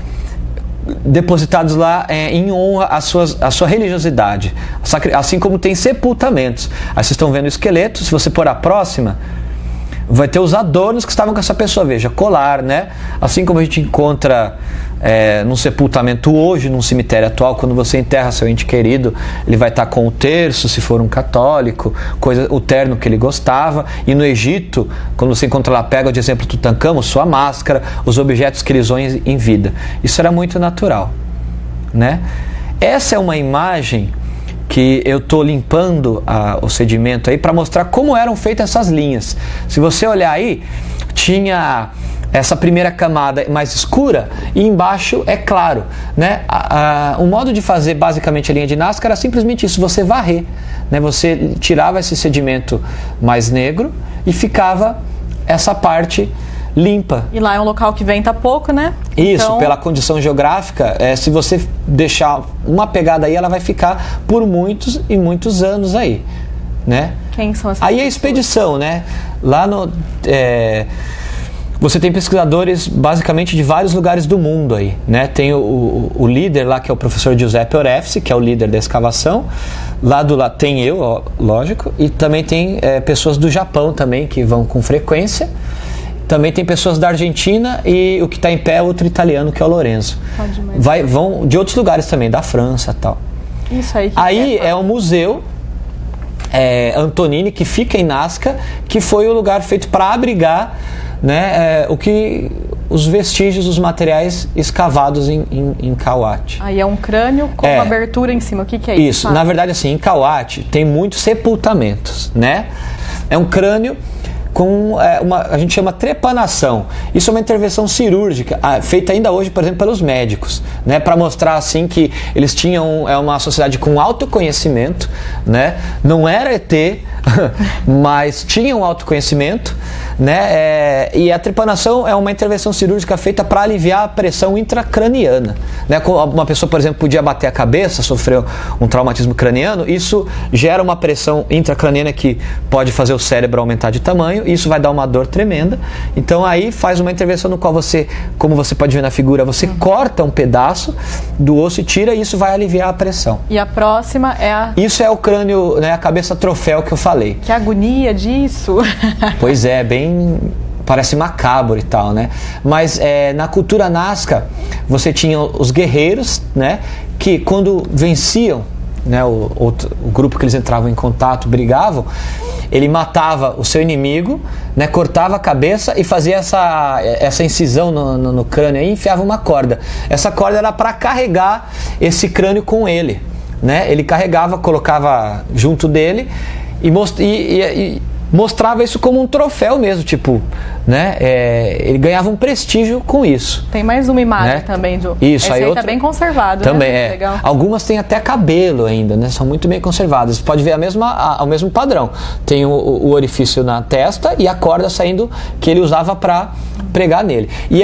depositados lá em honra à sua religiosidade, assim como tem sepultamentos. Aí vocês estão vendo o esqueleto, se você pôr a próxima, vai ter os adornos que estavam com essa pessoa, veja, colar, né? Assim como a gente encontra num sepultamento hoje, num cemitério atual, quando você enterra seu ente querido, ele vai estar com o terço, se for um católico, o terno que ele gostava. E no Egito, quando você encontra lá, pega de exemplo Tutancâmon, sua máscara, os objetos que eles usam em vida. Isso era muito natural, né? Essa é uma imagem que eu estou limpando o sedimento aí para mostrar como eram feitas essas linhas. Se você olhar aí, tinha essa primeira camada mais escura e embaixo é claro, né? O modo de fazer basicamente a linha de Nazca era simplesmente isso, você varrer, né? Você tirava esse sedimento mais negro e ficava essa parte limpa. E lá é um local que venta pouco, né? Isso, então, pela condição geográfica, se você deixar uma pegada aí, ela vai ficar por muitos e muitos anos aí, né? Quem são essas pessoas? Aí a pessoas? expedição, né? Lá no... você tem pesquisadores basicamente de vários lugares do mundo aí, né? Tem o líder lá, que é o professor Giuseppe Orefsi, que é o líder da escavação. Lá tem eu, ó, lógico, e também tem pessoas do Japão também, que vão com frequência. Também tem pessoas da Argentina e o que está em pé é outro italiano, que é o Lorenzo. Vão de outros lugares também, da França e tal. Isso aí. Aí é um museu Antonini, que fica em Nazca, que foi o lugar feito para abrigar, né, os vestígios, os materiais escavados em Kauat. Aí é um crânio com uma abertura em cima. O que é isso? Isso, na verdade, assim, em Kauat tem muitos sepultamentos, né? É um crânio com a gente chama trepanação. Isso é uma intervenção cirúrgica feita ainda hoje, por exemplo, pelos médicos, né, para mostrar assim que eles tinham uma sociedade com autoconhecimento, né? Não era ET, mas tinham autoconhecimento, né? E a trepanação é uma intervenção cirúrgica feita para aliviar a pressão intracraniana, né? Uma pessoa, por exemplo, podia bater a cabeça, sofreu um traumatismo craniano, isso gera uma pressão intracraniana que pode fazer o cérebro aumentar de tamanho. Isso vai dar uma dor tremenda. Então aí faz uma intervenção no qual você, como você pode ver na figura, você corta um pedaço do osso e tira, e isso vai aliviar a pressão. E a próxima é Isso é o crânio, né, a cabeça troféu que eu falei. Que agonia disso! Pois é, parece macabro e tal, né? Mas na cultura Nazca, você tinha os guerreiros, né, que quando venciam, né, o grupo que eles entravam em contato, brigavam, ele matava o seu inimigo, né, cortava a cabeça e fazia essa incisão no crânio e enfiava uma corda. Essa corda era para carregar esse crânio com ele, né? Ele carregava, colocava junto dele e mostrava isso como um troféu mesmo, tipo, né? Ele ganhava um prestígio com isso. Tem mais uma imagem, né, também do. Isso, aí tá bem conservado, também, né? Legal. Algumas têm até cabelo ainda, né? São muito bem conservadas. Você pode ver o mesmo padrão. Tem o orifício na testa e a corda saindo, que ele usava para pregar nele. E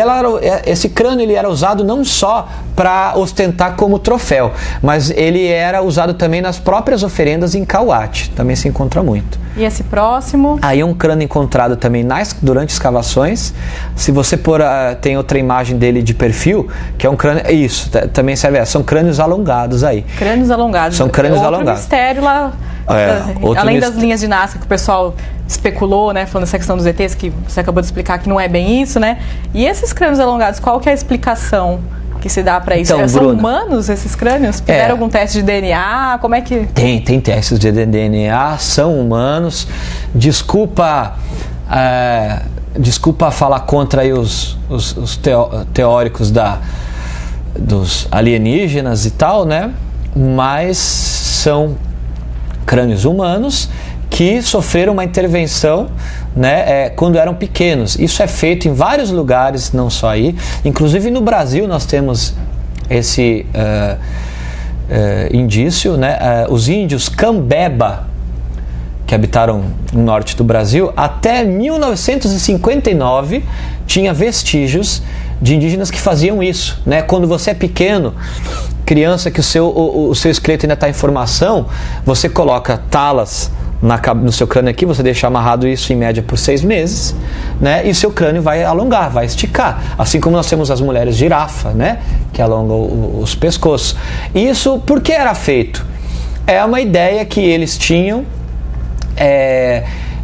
esse crânio ele era usado não só para ostentar como troféu, mas ele era usado também nas próprias oferendas em Kauat. Também se encontra muito. E esse próximo? Aí um crânio encontrado também durante escavações. Se você tem outra imagem dele de perfil, que é um crânio. Isso, também serve. São crânios alongados aí. Crânios alongados. São crânios alongados. Outro mistério lá. Além das linhas de Nazca que o pessoal especulou, né, falando dessa questão dos ETs, que você acabou de explicar que não é bem isso, né? E esses crânios alongados, qual que é a explicação que se dá para isso? Então, são Bruna, humanos esses crânios? Fizeram algum teste de DNA? Como é que... Tem testes de DNA, são humanos. Desculpa falar contra aí os teóricos dos alienígenas e tal, né? Mas são crânios humanos que sofreram uma intervenção, né, quando eram pequenos. Isso é feito em vários lugares, não só aí. Inclusive no Brasil nós temos esse indício, né? Os índios Cambeba, que habitaram no norte do Brasil, até 1959 tinha vestígios de indígenas que faziam isso, né? Quando você é pequeno, criança, que o seu esqueleto ainda está em formação, você coloca talas no seu crânio aqui, você deixa amarrado isso em média por 6 meses, né? E seu crânio vai alongar, vai esticar. Assim como nós temos as mulheres girafa, né? Que alongam os pescoços. Isso por que era feito? É uma ideia que eles tinham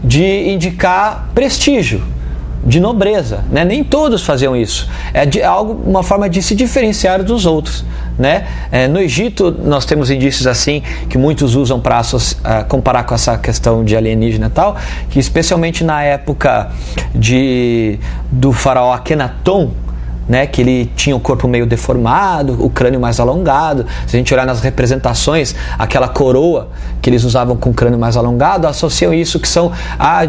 de indicar prestígio, de nobreza, né? Nem todos faziam isso. Uma forma de se diferenciar dos outros, né? No Egito nós temos indícios assim que muitos usam para comparar com essa questão de alienígena e tal, que especialmente na época do faraó Akhenaton, né, que ele tinha o corpo meio deformado, o crânio mais alongado. Se a gente olhar nas representações, aquela coroa que eles usavam com o crânio mais alongado, associam isso que são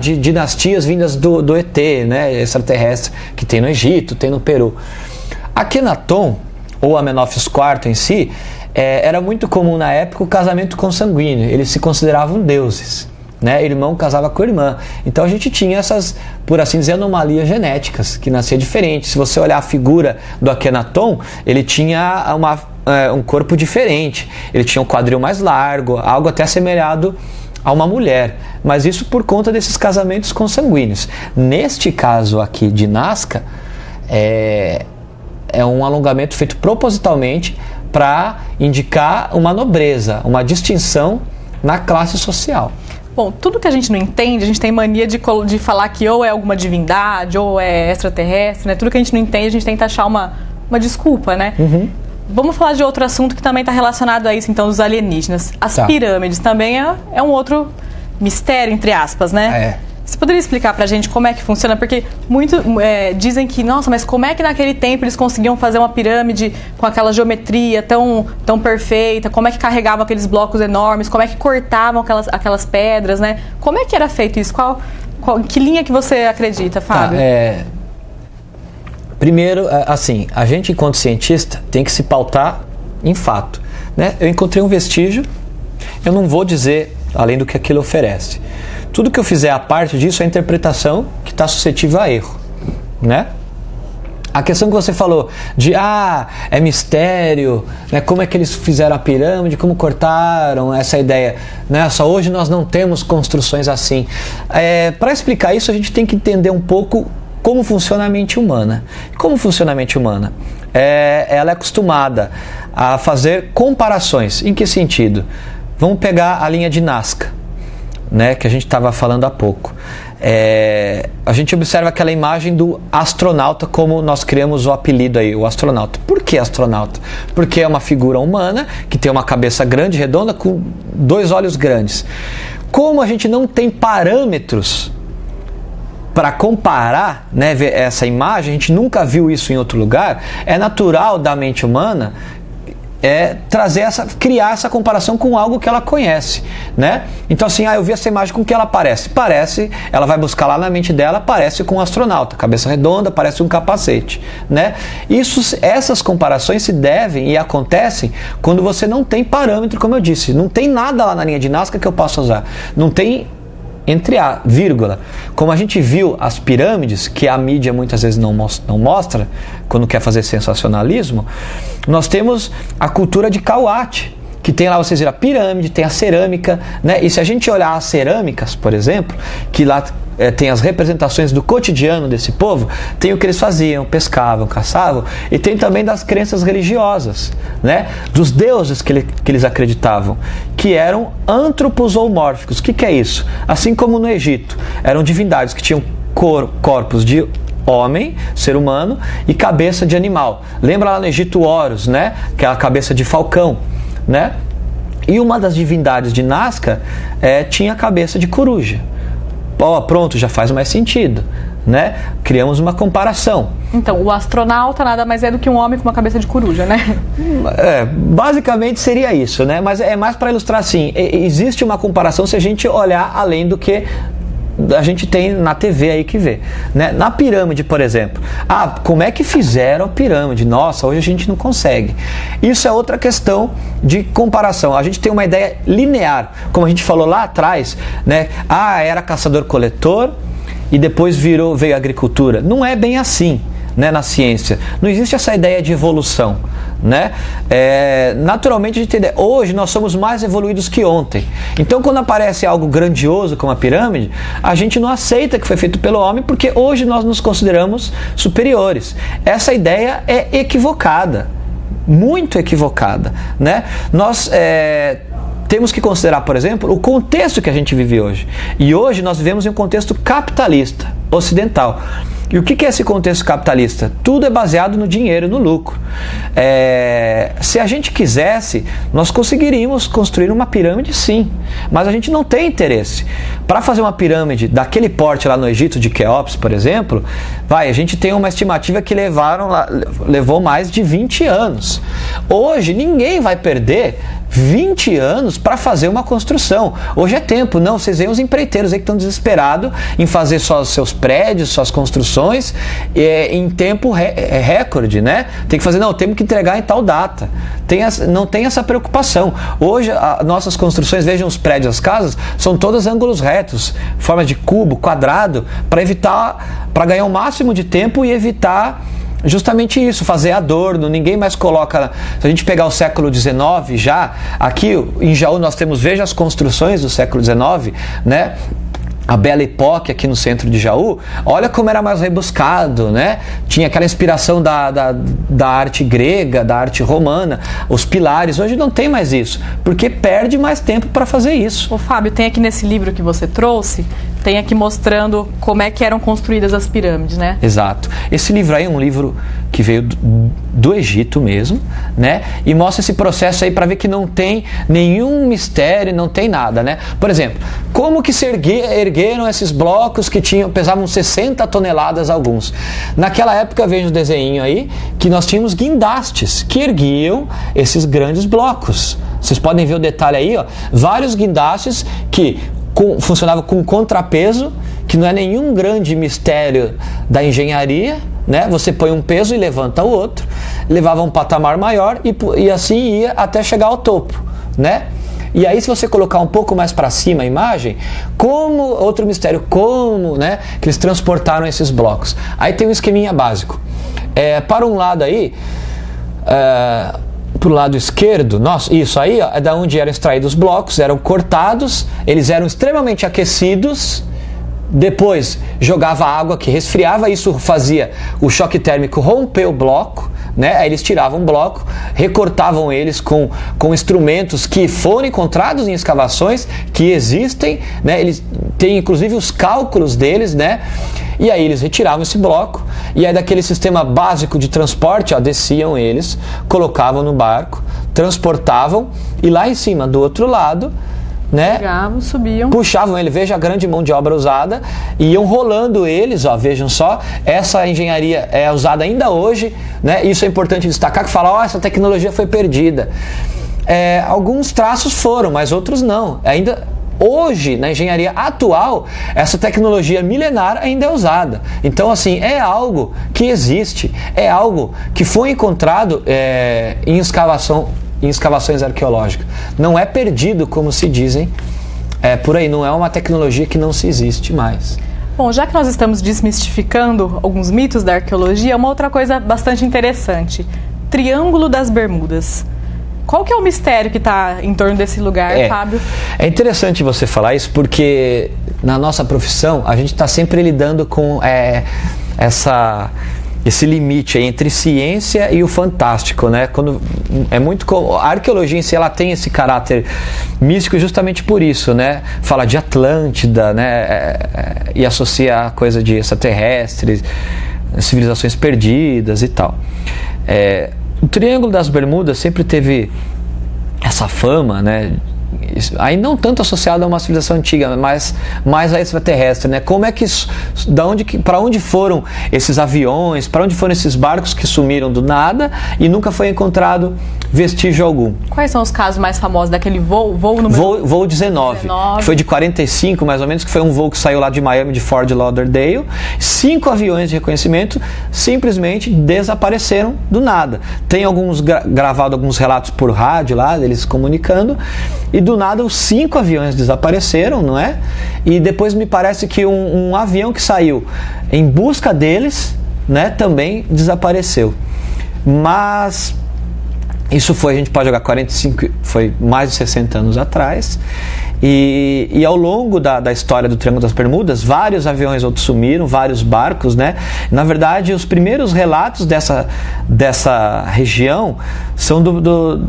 de dinastias vindas do ET, né, extraterrestre, que tem no Egito, tem no Peru. Akhenaton, ou Amenófis IV em si, era muito comum na época o casamento consanguíneo. Eles se consideravam deuses, né? Irmão casava com irmã. Então a gente tinha essas, por assim dizer, anomalias genéticas, que nascia diferente. Se você olhar a figura do Akhenaton, ele tinha um corpo diferente. Ele tinha um quadril mais largo, algo até assemelhado a uma mulher. Mas isso por conta desses casamentos consanguíneos. Neste caso aqui de Nazca, é um alongamento feito propositalmente para indicar uma nobreza, uma distinção na classe social. Bom, tudo que a gente não entende, a gente tem mania de falar que ou é alguma divindade, ou é extraterrestre, né? Tudo que a gente não entende, a gente tenta achar uma desculpa, né? Uhum. Vamos falar de outro assunto que também está relacionado a isso, então, dos alienígenas. As pirâmides também é um outro mistério, entre aspas, né? Você poderia explicar pra gente como é que funciona? Porque dizem que, nossa, mas como é que naquele tempo eles conseguiam fazer uma pirâmide com aquela geometria tão perfeita? Como é que carregavam aqueles blocos enormes? Como é que cortavam aquelas pedras, né? Como é que era feito isso? Que linha que você acredita, Fábio? Primeiro, assim, a gente enquanto cientista tem que se pautar em fato, né? Eu encontrei um vestígio, eu não vou dizer além do que aquilo oferece. Tudo que eu fizer a parte disso é a interpretação que está suscetível a erro, né? A questão que você falou de, é mistério, né? Como é que eles fizeram a pirâmide, como cortaram essa ideia, né? Só hoje nós não temos construções assim. Para explicar isso, a gente tem que entender um pouco como funciona a mente humana. Como funciona a mente humana? Ela é acostumada a fazer comparações. Em que sentido? Vamos pegar a linha de Nazca, né, que a gente estava falando há pouco. A gente observa aquela imagem do astronauta, como nós criamos o apelido aí, o astronauta. Por que astronauta? Porque é uma figura humana que tem uma cabeça grande, redonda, com 2 olhos grandes. Como a gente não tem parâmetros para comparar, né, ver essa imagem, a gente nunca viu isso em outro lugar, é natural da mente humana criar essa comparação com algo que ela conhece, né? Então assim, eu vi essa imagem, com que ela parece? Parece, ela vai buscar lá na mente dela, parece com um astronauta, cabeça redonda, parece um capacete, né? Essas comparações se devem e acontecem quando você não tem parâmetro, como eu disse, não tem nada lá na linha de Nazca que eu possa usar, não tem entre a vírgula. Como a gente viu as pirâmides, que a mídia muitas vezes não mostra, quando quer fazer sensacionalismo, nós temos a cultura de Kauat, que tem lá, vocês viram, a pirâmide, tem a cerâmica, né? E se a gente olhar as cerâmicas, por exemplo, que lá tem as representações do cotidiano desse povo, tem o que eles faziam, pescavam, caçavam, e tem também das crenças religiosas, né? Dos deuses que eles acreditavam, que eram antropozoomórficos. O que é isso? Assim como no Egito, eram divindades que tinham corpos de homem, ser humano, e cabeça de animal. Lembra lá no Egito Horus, né? Que é a cabeça de falcão, né? E uma das divindades de Nazca tinha a cabeça de coruja. Pronto, já faz mais sentido, né? Criamos uma comparação. Então, o astronauta nada mais é do que um homem com uma cabeça de coruja, né? Basicamente seria isso, né? Mas é mais para ilustrar assim, existe uma comparação se a gente olhar além do que a gente tem na TV aí que vê, né? Na pirâmide, por exemplo, como é que fizeram a pirâmide? Nossa, hoje a gente não consegue. Isso é outra questão de comparação. A gente tem uma ideia linear, como a gente falou lá atrás, né? Era caçador-coletor e depois veio a agricultura. Não é bem assim, né, na ciência. Não existe essa ideia de evolução, né? Naturalmente a gente tem ideia. Hoje nós somos mais evoluídos que ontem. Então quando aparece algo grandioso como a pirâmide, a gente não aceita que foi feito pelo homem, porque hoje nós nos consideramos superiores. Essa ideia é equivocada, muito equivocada, né? Nós temos que considerar, por exemplo, o contexto que a gente vive hoje. E hoje nós vivemos em um contexto capitalista, ocidental. E o que é esse contexto capitalista? Tudo é baseado no dinheiro, no lucro. Se a gente quisesse, nós conseguiríamos construir uma pirâmide, sim, mas a gente não tem interesse. Para fazer uma pirâmide daquele porte lá no Egito, de Quéops, por exemplo, a gente tem uma estimativa que levou mais de 20 anos. Hoje, ninguém vai perder 20 anos para fazer uma construção. Hoje é tempo, não, vocês veem os empreiteiros aí que estão desesperados em fazer só seus prédios, suas construções em tempo recorde, né? Tem que fazer, não, temos que entregar em tal data. Não tem essa preocupação. Hoje, nossas construções, vejam os prédios, as casas, são todas ângulos retos, forma de cubo, quadrado, para ganhar o máximo de tempo e evitar justamente isso, fazer adorno. Ninguém mais coloca. Se a gente pegar o século XIX já, aqui em Jaú nós temos, veja as construções do século XIX, né? A Belle Époque aqui no centro de Jaú, olha como era mais rebuscado, né? Tinha aquela inspiração da arte grega, da arte romana, os pilares. Hoje não tem mais isso, porque perde mais tempo para fazer isso. Ô Fábio, tem aqui nesse livro que você trouxe, tem aqui mostrando como é que eram construídas as pirâmides, né? Exato. Esse livro aí é um livro que veio do Egito mesmo, né? E mostra esse processo aí para ver que não tem nenhum mistério, não tem nada, né? Por exemplo, como que se ergueram esses blocos que pesavam 60 toneladas alguns? Naquela época, veja o desenho aí, que nós tínhamos guindastes que erguiam esses grandes blocos. Vocês podem ver o detalhe aí, ó, vários guindastes que funcionava com contrapeso, que não é nenhum grande mistério da engenharia, né? Você põe um peso e levanta o outro, levava um patamar maior e assim ia até chegar ao topo, né? E aí, se você colocar um pouco mais para cima a imagem, outro mistério, né, que eles transportaram esses blocos. Aí tem um esqueminha básico. Para um lado aí, para o lado esquerdo, isso aí ó, é da onde eram extraídos os blocos, eram cortados, eles eram extremamente aquecidos, depois jogava água que resfriava, isso fazia o choque térmico romper o bloco, né? Aí eles tiravam o bloco, recortavam eles com instrumentos que foram encontrados em escavações, que existem, né? Eles têm inclusive os cálculos deles, né? E aí eles retiravam esse bloco, e aí daquele sistema básico de transporte, ó, desciam eles, colocavam no barco, transportavam, e lá em cima, do outro lado, né? Pegavam, subiam. Puxavam ele, veja a grande mão de obra usada, e iam rolando eles, ó, vejam só, essa engenharia é usada ainda hoje, né? Isso é importante destacar, que fala, ó, essa tecnologia foi perdida. Alguns traços foram, mas outros não. Ainda hoje, na engenharia atual, essa tecnologia milenar ainda é usada. Então, assim, é algo que existe, é algo que foi encontrado em escavações arqueológicas. Não é perdido, como se dizem por aí, não é uma tecnologia que não se existe mais. Bom, já que nós estamos desmistificando alguns mitos da arqueologia, uma outra coisa bastante interessante, Triângulo das Bermudas. Qual que é o mistério que está em torno desse lugar, Fábio? É interessante você falar isso, porque na nossa profissão a gente está sempre lidando com esse limite aí entre ciência e o fantástico, né? A arqueologia em si, ela tem esse caráter místico justamente por isso, né? Fala de Atlântida, né? E associa a coisa de extraterrestres, civilizações perdidas e tal. O Triângulo das Bermudas sempre teve essa fama, né? Aí não tanto associado a uma civilização antiga, mas mais a extraterrestre, né? Como é que para onde foram esses aviões, para onde foram esses barcos que sumiram do nada e nunca foi encontrado vestígio algum? Quais são os casos mais famosos daquele voo número... Voo 19, que foi de 45 mais ou menos, que foi um voo que saiu lá de Miami, de Fort Lauderdale. 5 aviões de reconhecimento simplesmente desapareceram do nada. Tem gravado alguns relatos por rádio lá, deles comunicando, e do nada os 5 aviões desapareceram, não é? E depois me parece que um avião que saiu em busca deles, né, também desapareceu. Mas isso a gente pode jogar 45, foi mais de 60 anos atrás, e ao longo da história do Triângulo das Bermudas, vários aviões outros sumiram, vários barcos, né? Na verdade, os primeiros relatos dessa região são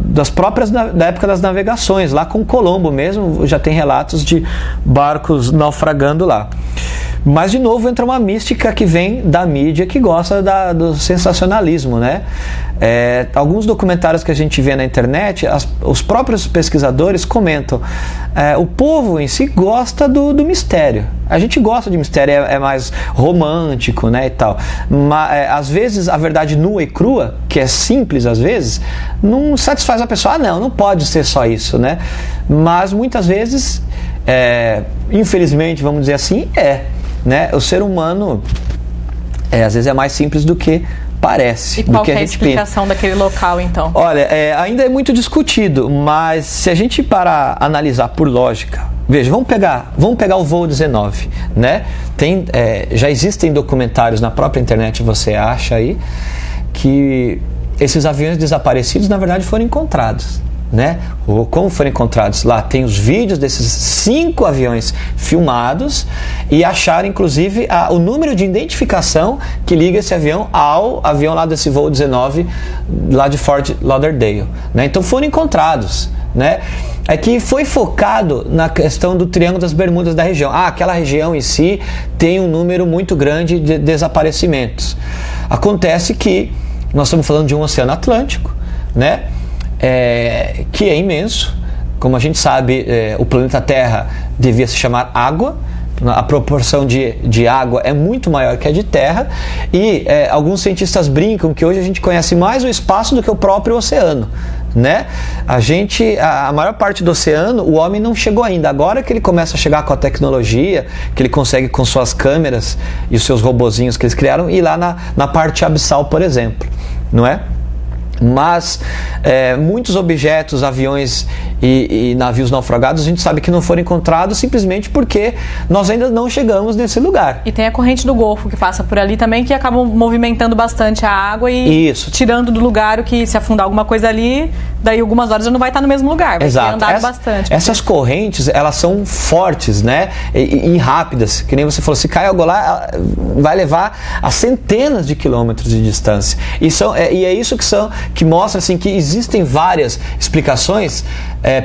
das próprias da época das navegações, lá com Colombo mesmo, já tem relatos de barcos naufragando lá. Mas, de novo, entra uma mística que vem da mídia que gosta do sensacionalismo, né? Alguns documentários que a gente vê na internet, os próprios pesquisadores comentam, o povo em si gosta do mistério. A gente gosta de mistério, é mais romântico, né, e tal. Mas, às vezes, a verdade nua e crua, que é simples às vezes, não satisfaz a pessoa. Não pode ser só isso, né? Mas, muitas vezes, infelizmente, vamos dizer assim, né? O ser humano, às vezes, é mais simples do que parece. E qual é a explicação daquele local, então? Olha, ainda é muito discutido, mas se a gente parar a analisar por lógica, veja, vamos pegar o voo 19, né? Já existem documentários na própria internet, você acha aí, que esses aviões desaparecidos, na verdade, foram encontrados. Né? Como foram encontrados? Lá tem os vídeos desses 5 aviões filmados e acharam inclusive o número de identificação que liga esse avião ao avião lá desse voo 19 lá de Fort Lauderdale, né? Então foram encontrados, né? É que foi focado na questão do Triângulo das Bermudas da região. Aquela região em si tem um número muito grande de desaparecimentos. Acontece que nós estamos falando de um oceano Atlântico, né? Que é imenso. Como a gente sabe, o planeta Terra devia se chamar água. A proporção de água é muito maior que a de terra. E alguns cientistas brincam que hoje a gente conhece mais o espaço do que o próprio oceano, né? A maior parte do oceano, o homem não chegou ainda. Agora que ele começa a chegar com a tecnologia, que ele consegue com suas câmeras e os seus robozinhos que eles criaram, ir lá na parte abissal, por exemplo, não é? Mas muitos objetos, aviões e navios naufragados, a gente sabe que não foram encontrados simplesmente porque nós ainda não chegamos nesse lugar. E tem a corrente do Golfo que passa por ali também, que acabam movimentando bastante a água e tirando do lugar o que, se afundar alguma coisa ali, daí algumas horas já não vai estar no mesmo lugar, vai ter andado bastante. Essas correntes, elas são fortes, né? E rápidas, que nem você falou, se cai algo lá, vai levar a centenas de quilômetros de distância. E é isso que mostra assim, que existem várias explicações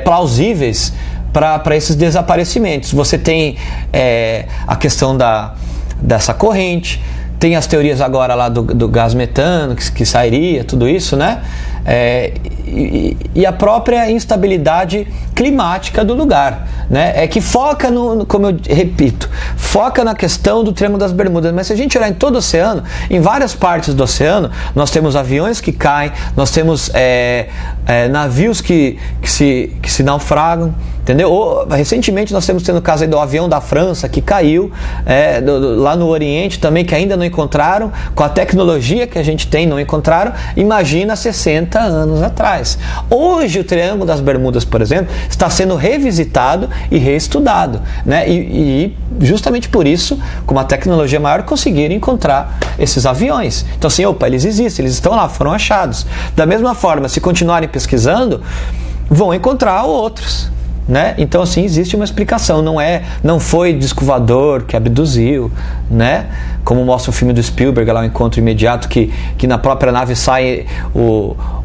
plausíveis para esses desaparecimentos. Você tem a questão dessa corrente, tem as teorias agora lá do gás metano que sairia, tudo isso, né? E a própria instabilidade climática do lugar, né? Que foca como eu repito, foca na questão do Triângulo das Bermudas. Mas se a gente olhar em todo o oceano, em várias partes do oceano, nós temos aviões que caem, nós temos navios que se naufragam, entendeu? Recentemente nós temos tendo o caso aí do avião da França que caiu, lá no Oriente também, que ainda não encontraram, com a tecnologia que a gente tem, não encontraram. Imagina 60 anos atrás. Hoje o Triângulo das Bermudas, por exemplo, está sendo revisitado e reestudado, né? E justamente por isso, com uma tecnologia maior, conseguiram encontrar esses aviões. Então assim, eles existem, eles estão lá, foram achados. Da mesma forma, se continuarem pesquisando, vão encontrar outros, né? Então assim, existe uma explicação, não foi disco voador que abduziu, né? Como mostra o filme do Spielberg, lá o Encontro Imediato, que na própria nave saem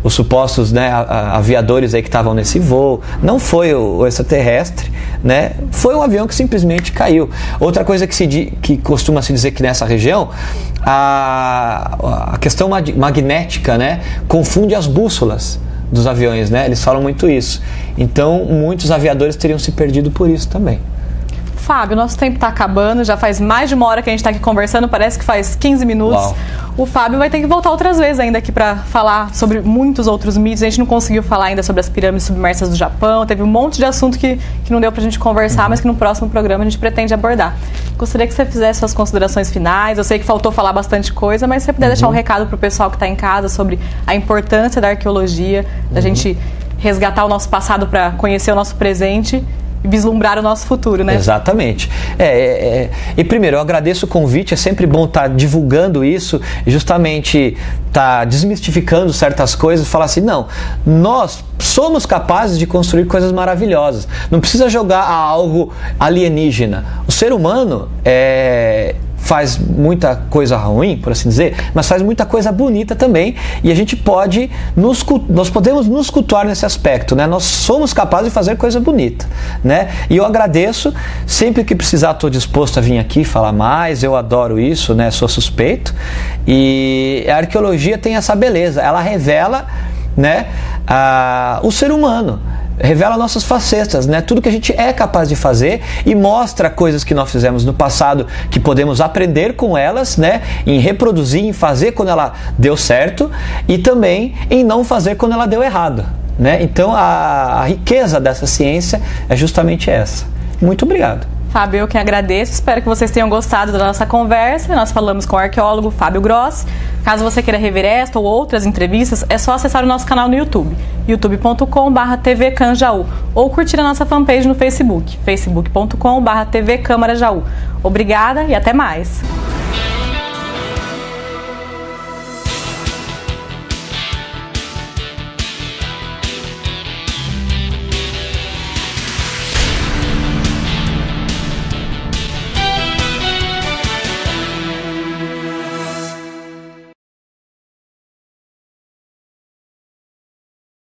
os supostos, né, aviadores aí que estavam nesse voo. Não foi o extraterrestre, né? Foi um avião que simplesmente caiu. Outra coisa que costuma se dizer que nessa região, a questão magnética, né, confunde as bússolas dos aviões, né? Eles falam muito isso. Então, muitos aviadores teriam se perdido por isso também. Fábio, nosso tempo está acabando, já faz mais de uma hora que a gente está aqui conversando, parece que faz 15 minutos. Uau. O Fábio vai ter que voltar outras vezes ainda aqui para falar sobre muitos outros mitos. A gente não conseguiu falar ainda sobre as pirâmides submersas do Japão, teve um monte de assunto que não deu para a gente conversar, mas que no próximo programa a gente pretende abordar. Gostaria que você fizesse suas considerações finais. Eu sei que faltou falar bastante coisa, mas se você puder deixar um recado para o pessoal que está em casa sobre a importância da arqueologia, da gente resgatar o nosso passado para conhecer o nosso presente e vislumbrar o nosso futuro, né? Exatamente. E primeiro, eu agradeço o convite, é sempre bom estar divulgando isso e justamente estar desmistificando certas coisas, falar assim, não, nós somos capazes de construir coisas maravilhosas, não precisa jogar a algo alienígena. O ser humano faz muita coisa ruim, por assim dizer, mas faz muita coisa bonita também, e a gente pode nós podemos nos cultuar nesse aspecto, né? Nós somos capazes de fazer coisa bonita, né? E eu agradeço, sempre que precisar estou disposto a vir aqui falar mais, eu adoro isso, né? Sou suspeito, e a arqueologia tem essa beleza, ela revela, né, o ser humano, revela nossas facetas, né? Tudo que a gente é capaz de fazer, e mostra coisas que nós fizemos no passado que podemos aprender com elas, né? Em reproduzir, em fazer quando ela deu certo, e também em não fazer quando ela deu errado, né? Então a riqueza dessa ciência é justamente essa. Muito obrigado. Fábio, eu que agradeço, espero que vocês tenham gostado da nossa conversa. Nós falamos com o arqueólogo Fábio Gross. Caso você queira rever esta ou outras entrevistas, é só acessar o nosso canal no YouTube, youtube.com/tvcanjaú, ou curtir a nossa fanpage no Facebook, facebook.com/tvcâmarajaú. Obrigada e até mais!